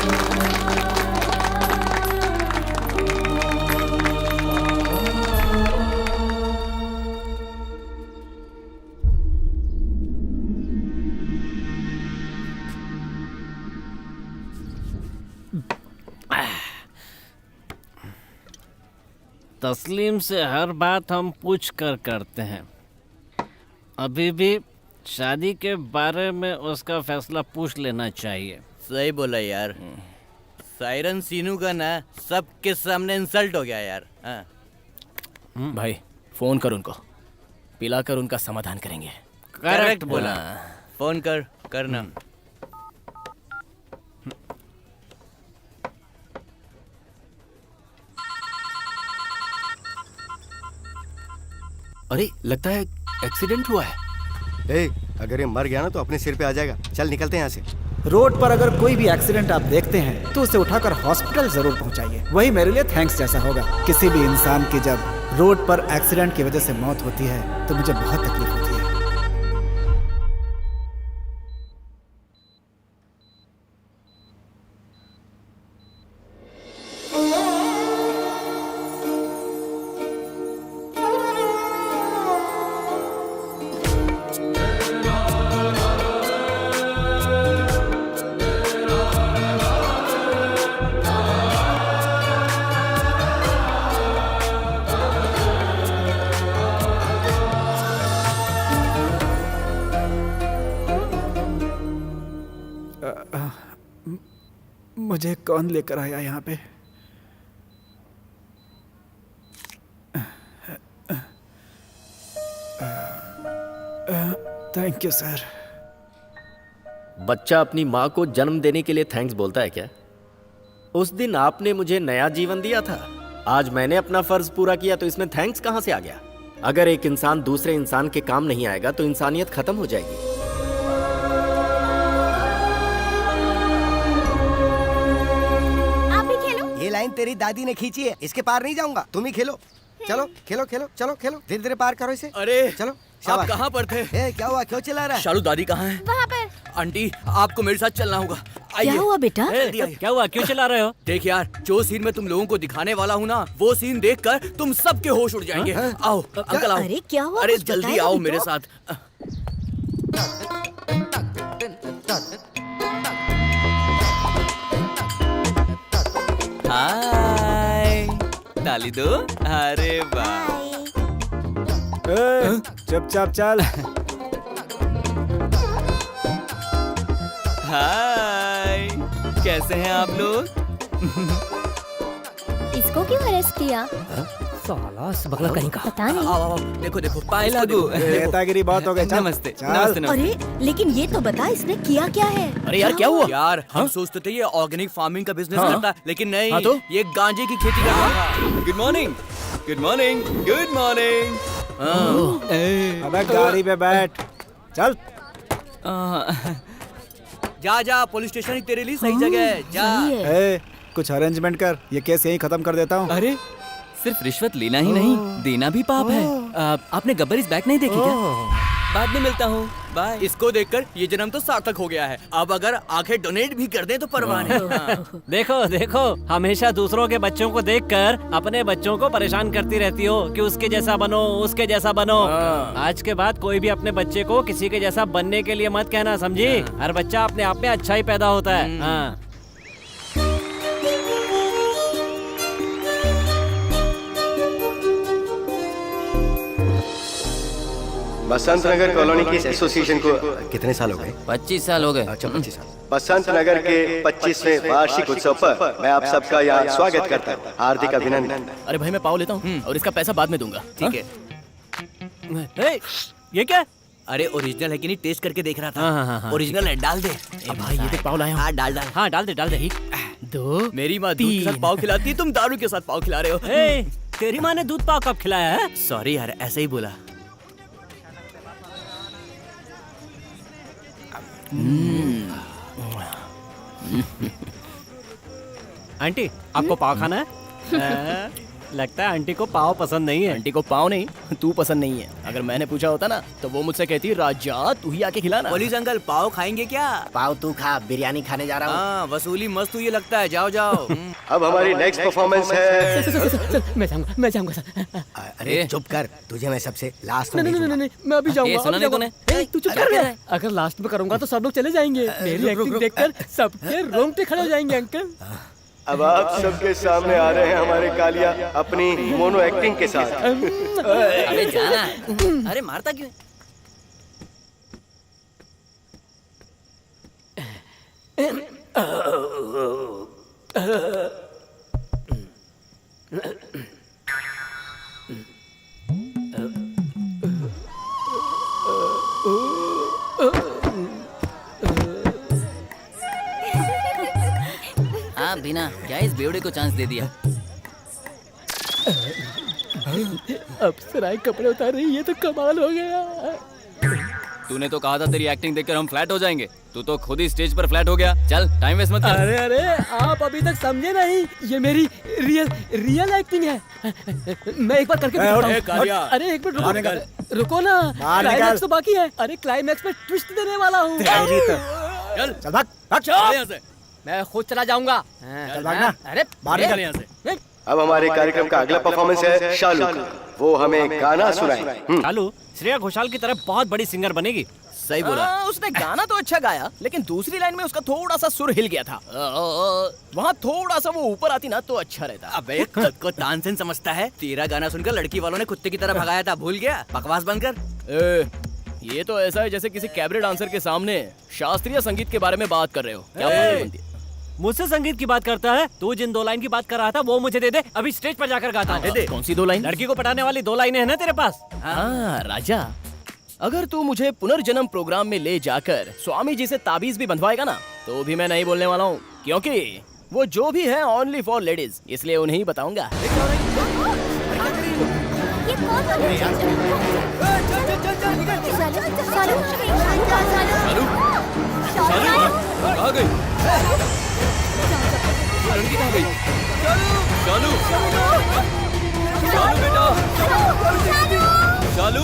तस्लीम से हर बात हम पूछ कर करते हैं। अभी भी शादी के बारे में उसका फैसला पूछ लेना चाहिए। सही बोला यार। सायरन सीनू का ना सबके सामने इंसल्ट हो गया यार। भाई फोन कर उनको, पिलाकर उनका समाधान करेंगे। करेक्ट बोला। फोन करना। अरे लगता है एक्सीडेंट हुआ है। अगर ये मर गया ना तो अपने सिर पे आ जाएगा। चल निकलते हैं यहाँ से। रोड पर अगर कोई भी एक्सीडेंट आप देखते हैं तो उसे उठाकर हॉस्पिटल जरूर पहुंचाइए। वही मेरे लिए थैंक्स जैसा होगा। किसी भी इंसान की जब रोड पर एक्सीडेंट की वजह से मौत होती है तो मुझे बहुत तकलीफ होती है। मुझे कौन लेकर आया यहाँ पे? Thank you sir. बच्चा अपनी माँ को जन्म देने के लिए थैंक्स बोलता है क्या? उस दिन आपने मुझे नया जीवन दिया था, आज मैंने अपना फर्ज पूरा किया, तो इसमें थैंक्स कहाँ से आ गया? अगर एक इंसान दूसरे इंसान के काम नहीं आएगा तो इंसानियत खत्म हो जाएगी। ये लाइन तेरी दादी ने खींची है, इसके पार नहीं जाऊंगा। तुम ही खेलो। चलो खेलो खेलो, चलो खेलो, धीरे धीरे पार करो इसे। अरे चलो। आप कहाँ पर थे? क्या हुआ, क्यों चिल्ला रहा है? शालू दादी कहाँ है? वहाँ पर। आंटी आपको मेरे साथ चलना होगा। आइए। क्या हुआ बेटा? क्या हुआ, क्यों चिल्ला रहे हो? देख यार, जो सीन मैं तुम लोगों को दिखाने वाला हूँ ना, वो सीन देखकर तुम सबके होश उड़ जाएंगे। आओ अंकल आओ। अरे क्या हुआ? अरे कुछ जल्दी बताया आओ नहीं मेरे तो? साथ। हाय, ताली दो। अरे वाह। चुपचाप चल। हाय, कैसे हैं आप लोग? इसको क्यों अरेस्ट किया? साला बगला कहीं का। पता नहीं। आओ देखो देखो, पाए लागू। नेतागिरी बहुत हो गई। नमस्ते नमस्ते नमस्ते। अरे लेकिन ये तो बता, इसने किया क्या है? अरे यार क्या हुआ? यार हम सोचते थे ये ऑर्गेनिक फार्मिंग का बिजनेस करता है, लेकिन नहीं, तो? ये गांजे की खेती कर रहा था। Good morning good morning good morning. अबे गाड़ी पे बैठ, चल। जा पुलिस स्टेशन ही तेरे लिए सही जगह है। जा। कुछ अरेंजमेंट कर, ये केस यहीं खत्म कर देता हूँ। अरे सिर्फ रिश्वत लेना ही नहीं, देना भी पाप है। आपने गब्बर इस बैग नहीं देखी क्या? बाद में मिलता हूँ, बाय। इसको देखकर ये जन्म तो सार्थक हो गया है। अब अगर आंखें डोनेट भी कर दें तो परवाह नहीं। देखो देखो, हमेशा दूसरों के बच्चों को देखकर अपने बच्चों को परेशान करती रहती हो कि उसके जैसा बनो, उसके जैसा बनो। आज के बाद कोई भी अपने बच्चे को किसी के जैसा बनने के लिए मत कहना, समझी? हर बच्चा अपने आप में अच्छा ही पैदा होता है। हाँ। बसंत नगर कॉलोनी की इस एसोसिएशन को कितने साल हो गए? 25 साल हो गए। अच्छा 25 साल। बसंत नगर के 25वें वार्षिक उत्सव पर मैं आप सबका यहाँ स्वागत करता हूँ। हार्दिक अभिनंदन। अरे भाई मैं पाव लेता हूँ और इसका पैसा बाद में दूंगा। ठीक है। ये क्या? अरे ओरिजिनल है कि नहीं टेस्ट करके देख रहा था। हाँ। ओरिजिनल है, डाल दे। अब भाई ये तो पाव लाया हूँ। हाँ डाल। हाँ डाल दे। 2 मेरी माँ दूध के साथ पाव खिलाती है, तुम दारू के साथ पाव खिला रहे हो। तेरी माँ ने दूध पाव कब खिलाया है? सॉरी यार, ऐसे ही बोला। आंटी आपको पाव खाना है? लगता है आंटी को पाव पसंद नहीं है। आंटी को पाव नहीं, तू पसंद नहीं है। अगर मैंने पूछा होता ना तो वो मुझसे कहती राजा तू ही आके खिलाना। पुलिस अंकल पाव खाएंगे क्या? पाव तू खा, बिरयानी खाने जा रहा हूँ। हाँ वसूली मस्त हुई लगता है, जाओ जाओ। अब हमारी नेक्स्ट परफॉर्मेंस है। मैं जाऊंगा सर। अरे चुप कर, तुझे मैं सबसे लास्ट में नहीं, मैं अभी जाऊंगा। सुना नहीं तूने? तू चुप कर। अगर लास्ट में करूंगा तो सब लोग चले जाएंगे। मेरी एक्टिंग देखकर सबके रोंगटे खड़े हो जाएंगे अंकल। अब आप सबके सामने आ रहे हैं हमारे कालिया अपनी मोनो एक्टिंग के साथ। अरे जाना। अरे मारता क्यों? हाँ बिना क्या इस बेवड़े को चांस दे दिया। अब सराय कपड़े उतार रही है तो कमाल हो गया। तूने तो कहा था तेरी एक्टिंग देखकर हम फ्लैट हो जाएंगे, तू तो खुद ही स्टेज पर फ्लैट हो गया। चल टाइम वेस्ट मत कर। अरे आप अभी तक समझे नहीं, ये मेरी रियल एक्टिंग है। मैं एक बार करके दिखाता हूं। अरे एक मिनट रुको ना, क्लाइमैक्स तो बाकी है। अरे क्लाइमैक्स में ट्विस्ट देने वाला हूँ। चल भाग। मैं खुद चला जाऊंगा। चल भागना। अरे बाहर निकल यहाँ से। अब हमारे कार्यक्रम का अगला परफॉर्मेंस है शालू का। वो हमें गाना सुनाए। शालू श्रेया घोषाल की तरह बहुत बड़ी सिंगर बनेगी। सही बोला। उसने गाना तो अच्छा गाया, लेकिन दूसरी लाइन में उसका थोड़ा सा सुर हिल गया था। वहाँ थोड़ा सा वो ऊपर आती ना तो अच्छा रहता। अबे खुद को तानसेन समझता है? तेरा गाना सुनकर लड़की वालों ने कुत्ते की तरह भगाया था, भूल गया? बकवास बंद कर। ये तो ऐसा है जैसे किसी कैबरे डांसर के सामने शास्त्रीय संगीत के बारे में बात कर रहे हो। क्या बात बनती है? मुझसे संगीत की बात करता है? तू जिन 2 लाइन की बात कर रहा था वो मुझे दे दे, अभी स्टेज पर जाकर गाता हूँ। कौन सी 2 लाइन? लड़की को पटाने वाली 2 लाइनें हैं ना तेरे पास? हाँ राजा, अगर तू मुझे पुनर्जन्म प्रोग्राम में ले जाकर स्वामी जी से ताबीज भी बंधवाएगा ना तो भी मैं नहीं बोलने वाला हूँ, क्योंकि वो जो भी है ओनली फॉर लेडीज, इसलिए उन्हें ही बताऊंगा। लड़की कहाँ गई? शालू बेटा, शालू।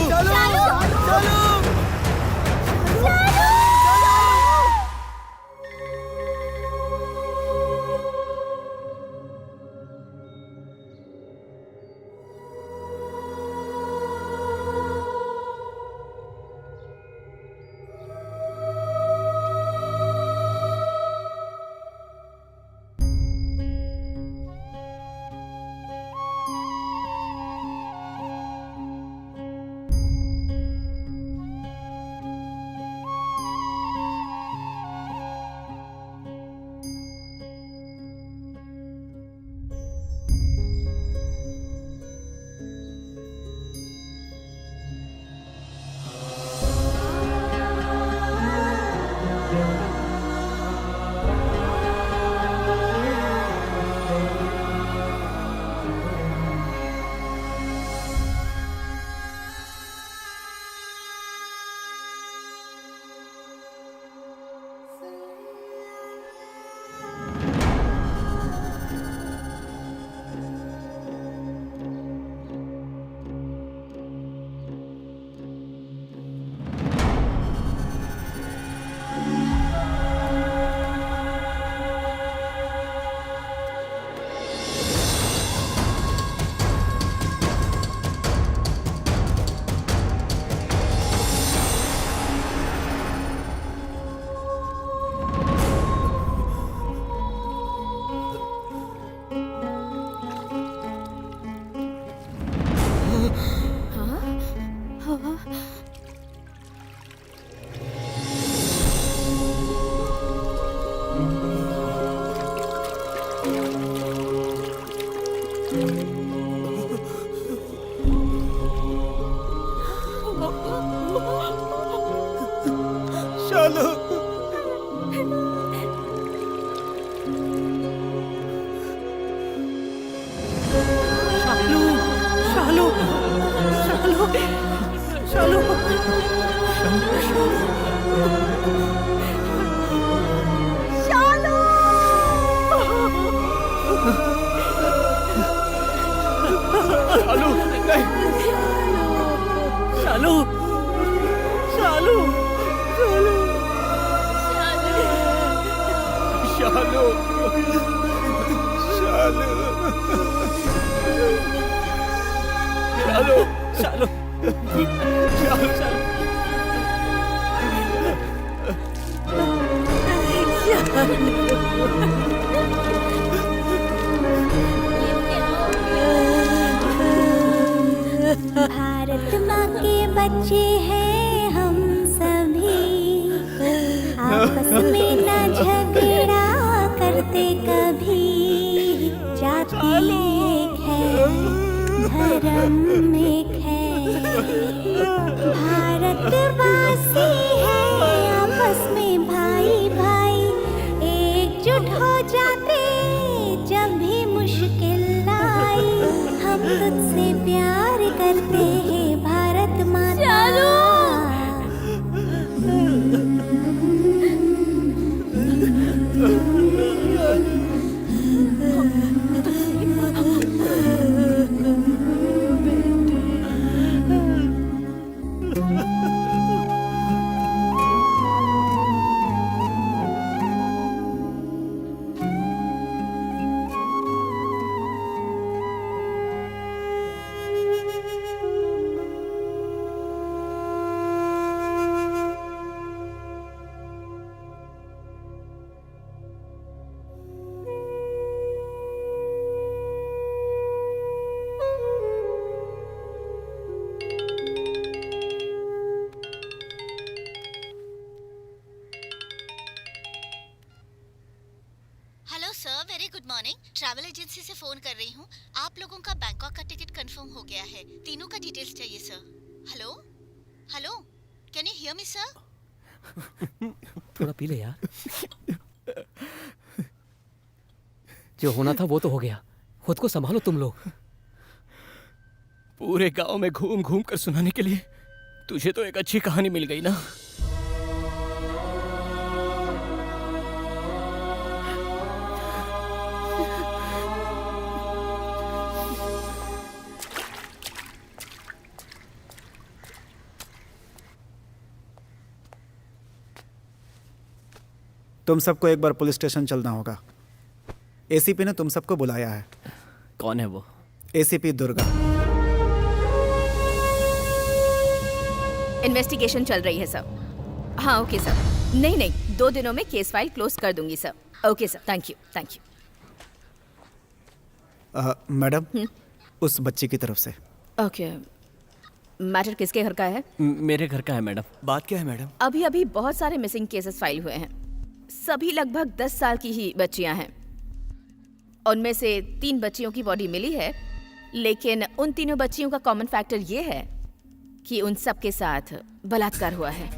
शालू शालू शालू शालू शालू शालू नहीं शालू शालू शालू शालू शालू भारत माँ के बच्चे हैं हम सभी, आपस में न झगड़ा करते कभी। जाति एक है, धर्म एक है, भारतवासी है आपस में भाई भाई। एकजुट हो जाते जब भी मुश्किल आई, हम तुझसे प्यार करते हैं भारत माता। Hello sir, very good morning. Travel agency से फोन कर रही हूँ। आप लोगों का बैंकॉक का टिकट कंफर्म हो गया है। तीनों का डिटेल्स चाहिए sir. Hello hello, can you hear me sir? थोड़ा पी ले यार। जो होना था वो तो हो गया, खुद को संभालो तुम लोग। पूरे गांव में घूम घूम कर सुनाने के लिए तुझे तो एक अच्छी कहानी मिल गई ना। तुम सबको एक बार पुलिस स्टेशन चलना होगा। एसीपी ने तुम सबको बुलाया है। कौन है वो? एसीपी दुर्गा। इन्वेस्टिगेशन चल रही है सर। हाँ ओके सर। नहीं नहीं, 2 दिनों में केस फाइल क्लोज कर दूंगी sir. Okay sir, thank you thank you. Madam, उस बच्ची की तरफ से। ओके, मैटर किसके घर का है? मेरे घर का है मैडम। बात क्या है मैडम? अभी अभी बहुत सारे मिसिंग केसेस फाइल हुए हैं। सभी लगभग 10 साल की ही बच्चियां हैं। उनमें से 3 बच्चियों की बॉडी मिली है, लेकिन उन तीनों बच्चियों का कॉमन फैक्टर ये है कि उन सब के साथ बलात्कार हुआ है।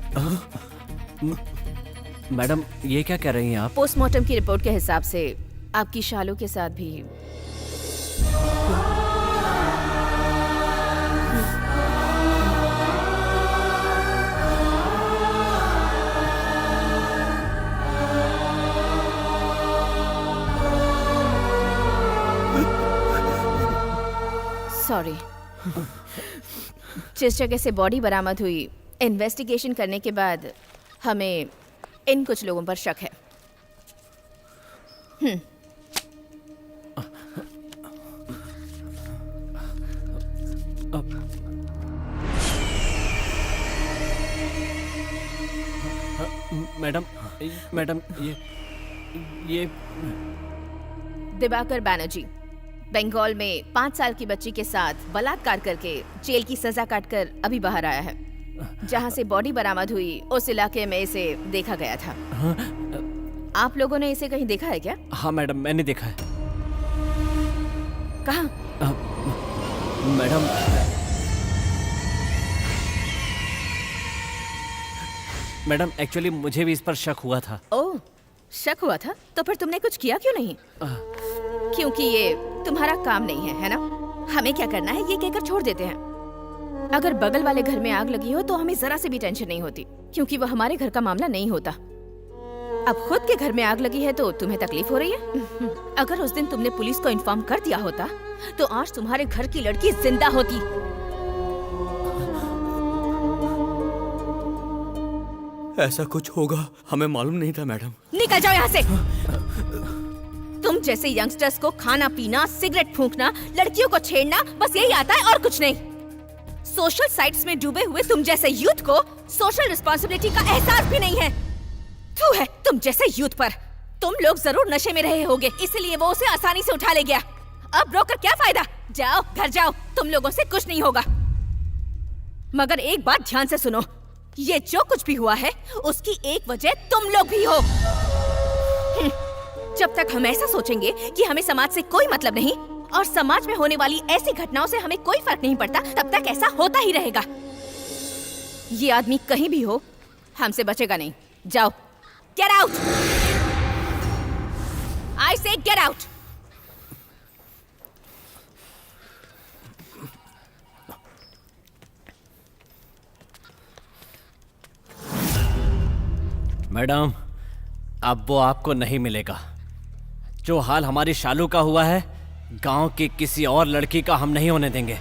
मैडम, ये क्या कह रही हैं आप? पोस्टमार्टम की रिपोर्ट के हिसाब से आपकी शालू के साथ भी। सॉरी। जिस जगह से बॉडी बरामद हुई, इन्वेस्टिगेशन करने के बाद हमें इन कुछ लोगों पर शक है। मैडम, मैडम, ये दिवाकर बैनर्जी बंगाल में 5 साल की बच्ची के साथ बलात्कार करके जेल की सजा काटकर अभी बाहर आया है। जहां से बॉडी बरामद हुई उस इलाके में इसे देखा गया था। हाँ? आप लोगों ने इसे कहीं देखा है क्या? हाँ मैडम, मैंने देखा है। कहाँ? मैडम, मैडम एक्चुअली मुझे भी इस पर शक हुआ था। ओह, शक हुआ था? तो फिर तुमने कुछ किया क्यों नहीं? क्योंकि ये तुम्हारा काम नहीं है ना? हमें क्या करना है ये कहकर छोड़ देते हैं। अगर बगल वाले घर में आग लगी हो तो हमें जरा से भी टेंशन नहीं होती, क्योंकि वो हमारे घर का मामला नहीं होता। अब खुद के घर में आग लगी है तो तुम्हें तकलीफ हो रही है। अगर उस दिन तुमने पुलिस को इन्फॉर्म कर दिया होता तो आज तुम्हारे घर की लड़की जिंदा होती। ऐसा कुछ होगा हमें मालूम नहीं था मैडम। निकल जाओ यहाँ से। तुम जैसे यंगस्टर्स को खाना पीना, सिगरेट फूंकना, लड़कियों को छेड़ना बस यही आता है और कुछ नहीं। सोशल साइट्स में डूबे हुए तुम जैसे यूथ को सोशल रिस्पॉन्सिबिलिटी का एहसास भी नहीं है। थू है तुम जैसे यूथ पर। तुम लोग जरूर नशे में रहे होगे, इसलिए वो उसे आसानी से उठा ले गया। अब रोकर क्या फायदा? जाओ घर जाओ, तुम लोगों से कुछ नहीं होगा। मगर एक बात ध्यान से सुनो, ये जो कुछ भी हुआ है उसकी एक वजह तुम लोग भी हो। जब तक हम ऐसा सोचेंगे कि हमें समाज से कोई मतलब नहीं और समाज में होने वाली ऐसी घटनाओं से हमें कोई फर्क नहीं पड़ता, तब तक ऐसा होता ही रहेगा। ये आदमी कहीं भी हो हमसे बचेगा नहीं। जाओ, गेट आउट। आई से गेट आउट। मैडम, अब वो आपको नहीं मिलेगा। जो हाल हमारी शालू का हुआ है, गांव की किसी और लड़की का हम नहीं होने देंगे।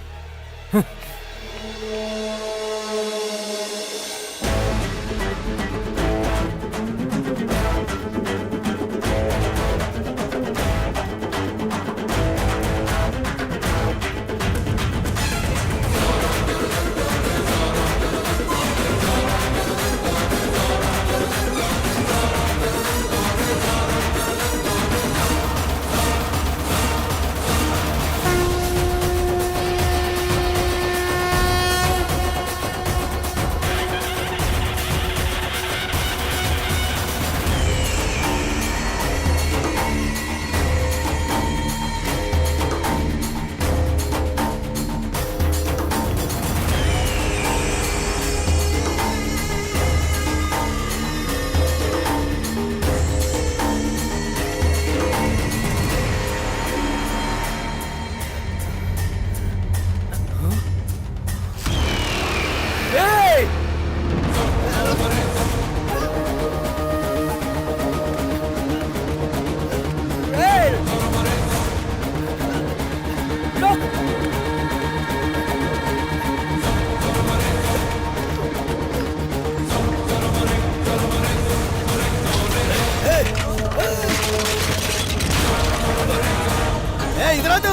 इधर आ तू।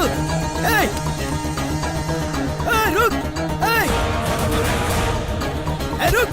रुक। रुक।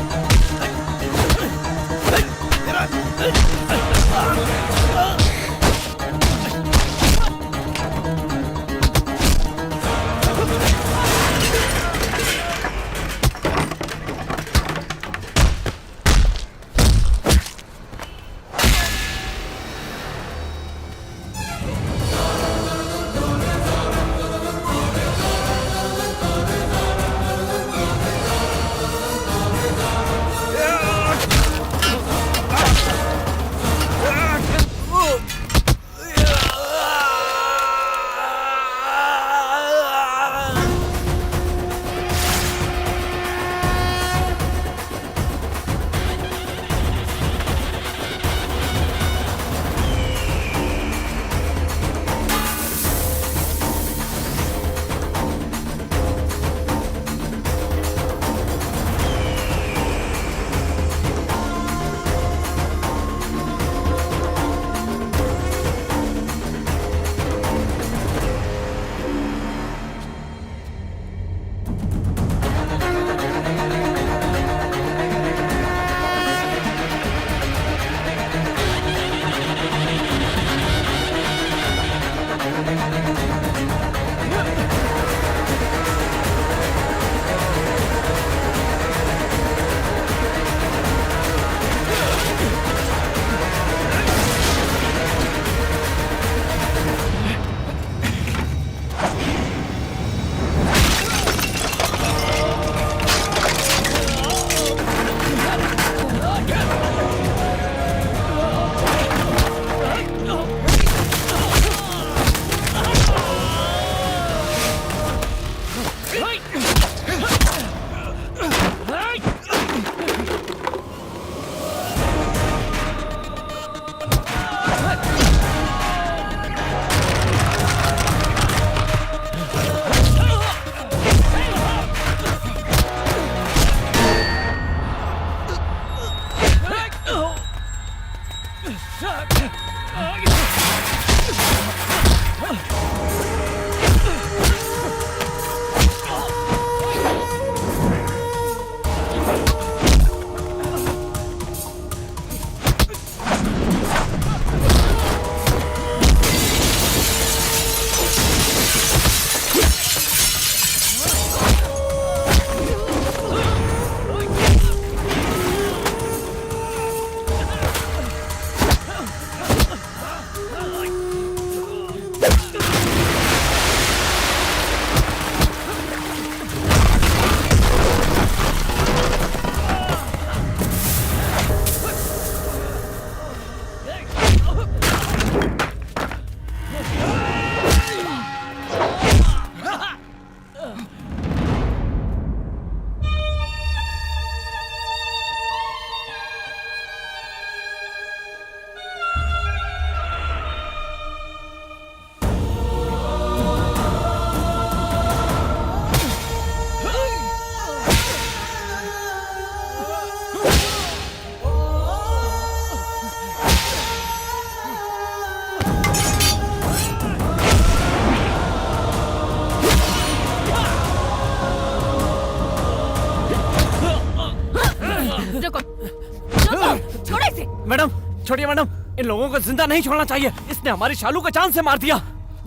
मैडम, छोड़िए मैडम, इन लोगों को जिंदा नहीं छोड़ना चाहिए। इसने हमारी शालू को जान से मार दिया।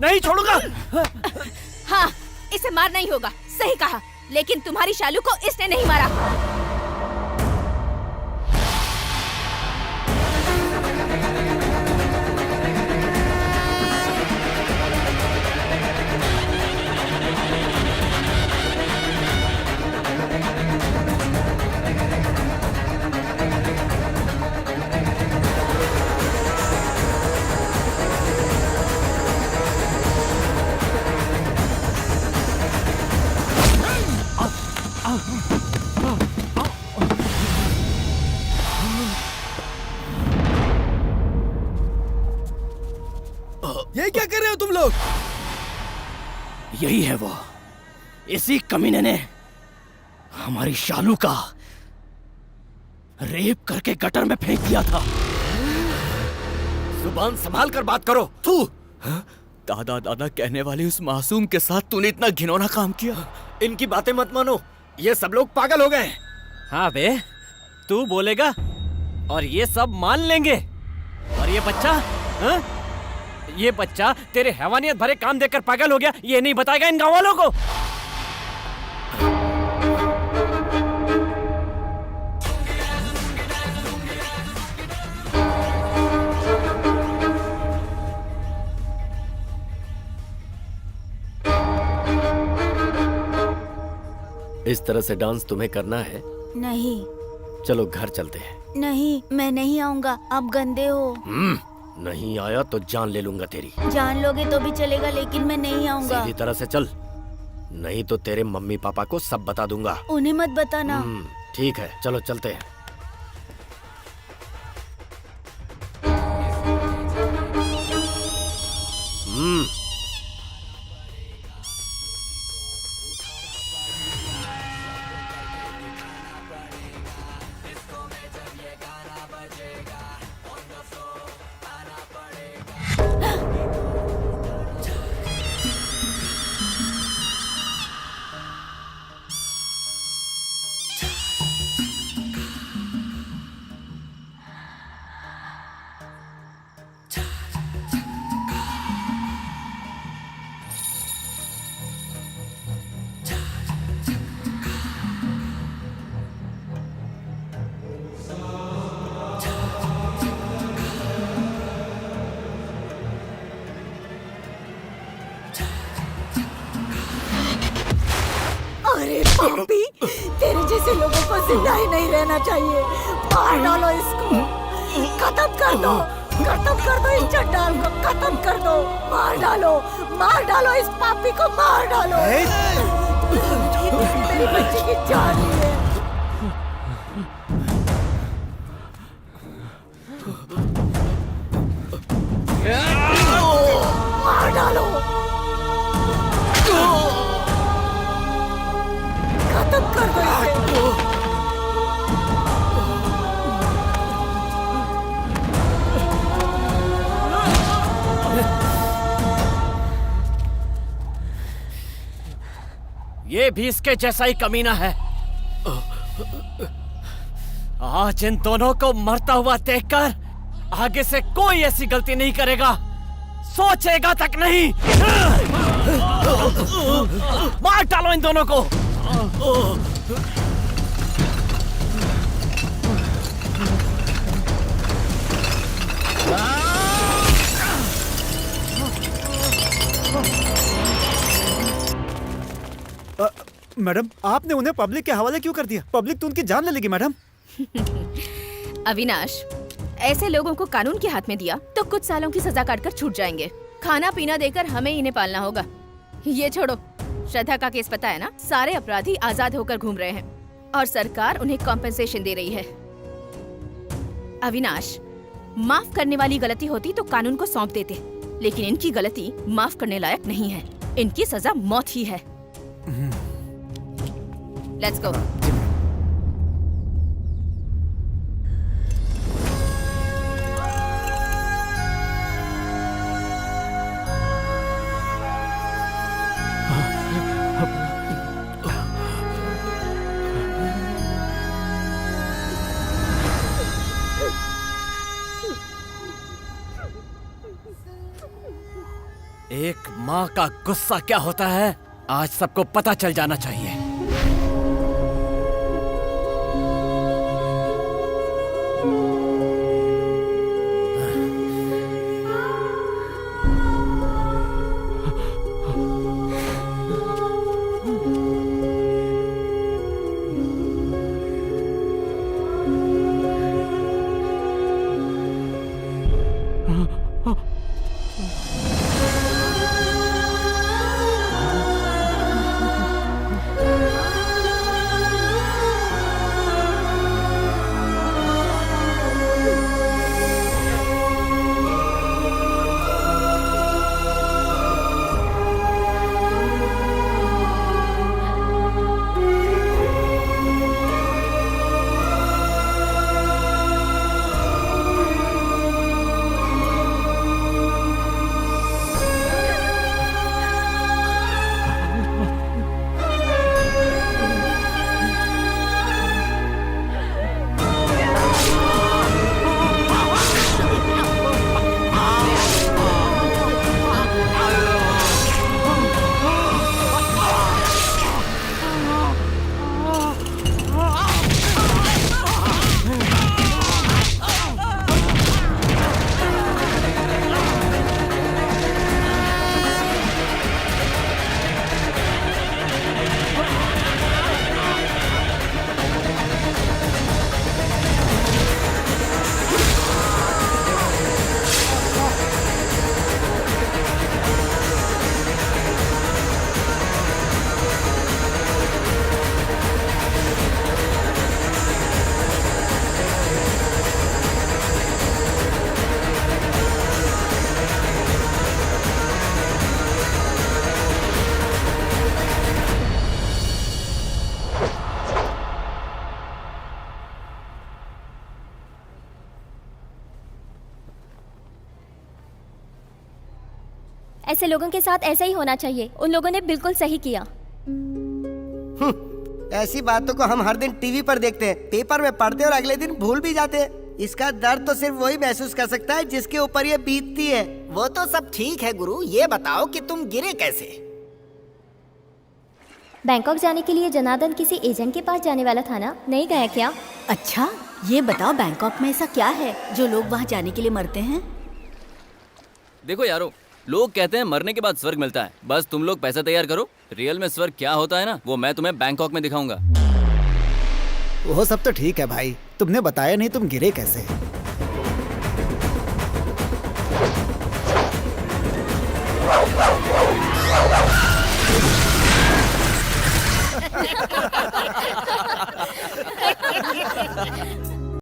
नहीं छोड़ूंगा। हाँ, इसे मार नहीं होगा, सही कहा, लेकिन तुम्हारी शालू को इसने नहीं मारा। ये क्या कर रहे हो तुम लोग? यही है वो, इसी कमीने ने हमारी शालू का रेप करके गटर में फेंक दिया था। जुबान संभाल कर बात करो। तू दादा दादा कहने वाले उस मासूम के साथ तूने इतना घिनौना काम किया। इनकी बातें मत मानो, ये सब लोग पागल हो गए। हाँ बे, तू बोलेगा और ये सब मान लेंगे। और ये बच्चा, हाँ? ये बच्चा तेरे हैवानियत भरे काम देखकर पागल हो गया, ये नहीं बताएगा इन गाँव वालों को। इस तरह से डांस तुम्हें करना है? नहीं। चलो घर चलते हैं। नहीं, मैं नहीं आऊंगा, आप गंदे हो। नहीं आया तो जान ले लूंगा तेरी। जान लोगे तो भी चलेगा, लेकिन मैं नहीं आऊंगा। सीधी तरह से चल, नहीं तो तेरे मम्मी पापा को सब बता दूंगा। उन्हें मत बताना। ठीक है, चलो चलते हैं। अरे पापी, तेरे जैसे लोगों को जिंदा ही नहीं रहना चाहिए। मार डालो इसको, खत्म कर दो, खत्म कर दो इस चट्टान को, खत्म कर दो, मार डालो इस पापी को, मार डालो। मेरी बच्ची की जान ही है। मार डालो, खत्म कर दो इसे। ये भी इसके जैसा ही कमीना है। आज इन दोनों को मरता हुआ देखकर आगे से कोई ऐसी गलती नहीं करेगा, सोचेगा तक नहीं। मार डालो इन दोनों को। मैडम, आपने उन्हें पब्लिक के हवाले क्यों कर दिया? पब्लिक तो उनकी जान ले लेगी मैडम। अविनाश, ऐसे लोगों को कानून के हाथ में दिया तो कुछ सालों की सजा काटकर छूट जाएंगे। खाना पीना देकर हमें इन्हें पालना होगा। ये छोड़ो, श्रद्धा का केस पता है ना? सारे अपराधी आजाद होकर घूम रहे हैं और सरकार उन्हें कॉम्पेंसेशन दे रही है। अविनाश, माफ करने वाली गलती होती तो कानून को सौंप देते, लेकिन इनकी गलती माफ करने लायक नहीं है। इनकी सजा मौत ही है। Let's go. एक माँ का गुस्सा क्या होता है आज सबको पता चल जाना चाहिए। ऐसे लोगों के साथ ऐसा ही होना चाहिए। उन लोगों ने बिल्कुल सही किया। ऐसी बातों को हम हर दिन टीवी पर देखते हैं, पेपर में पढ़ते हैं और अगले दिन भूल भी जाते हैं। इसका दर्द तो सिर्फ वही महसूस कर सकता है जिसके ऊपर ये बीतती है। वो तो सब ठीक है गुरु, ये बताओ कि तुम गिरे कैसे? बैंकॉक जाने के लिए जनार्दन किसी एजेंट के पास जाने वाला था ना, नहीं गया क्या? अच्छा, ये बताओ बैंकॉक में ऐसा क्या है जो लोग वहाँ जाने के लिए मरते हैं? देखो यारो, लोग कहते हैं मरने के बाद स्वर्ग मिलता है। बस तुम लोग पैसा तैयार करो, रियल में स्वर्ग क्या होता है ना, वो मैं तुम्हें बैंकॉक में दिखाऊंगा। वो सब तो ठीक है भाई, तुमने बताया नहीं तुम गिरे कैसे।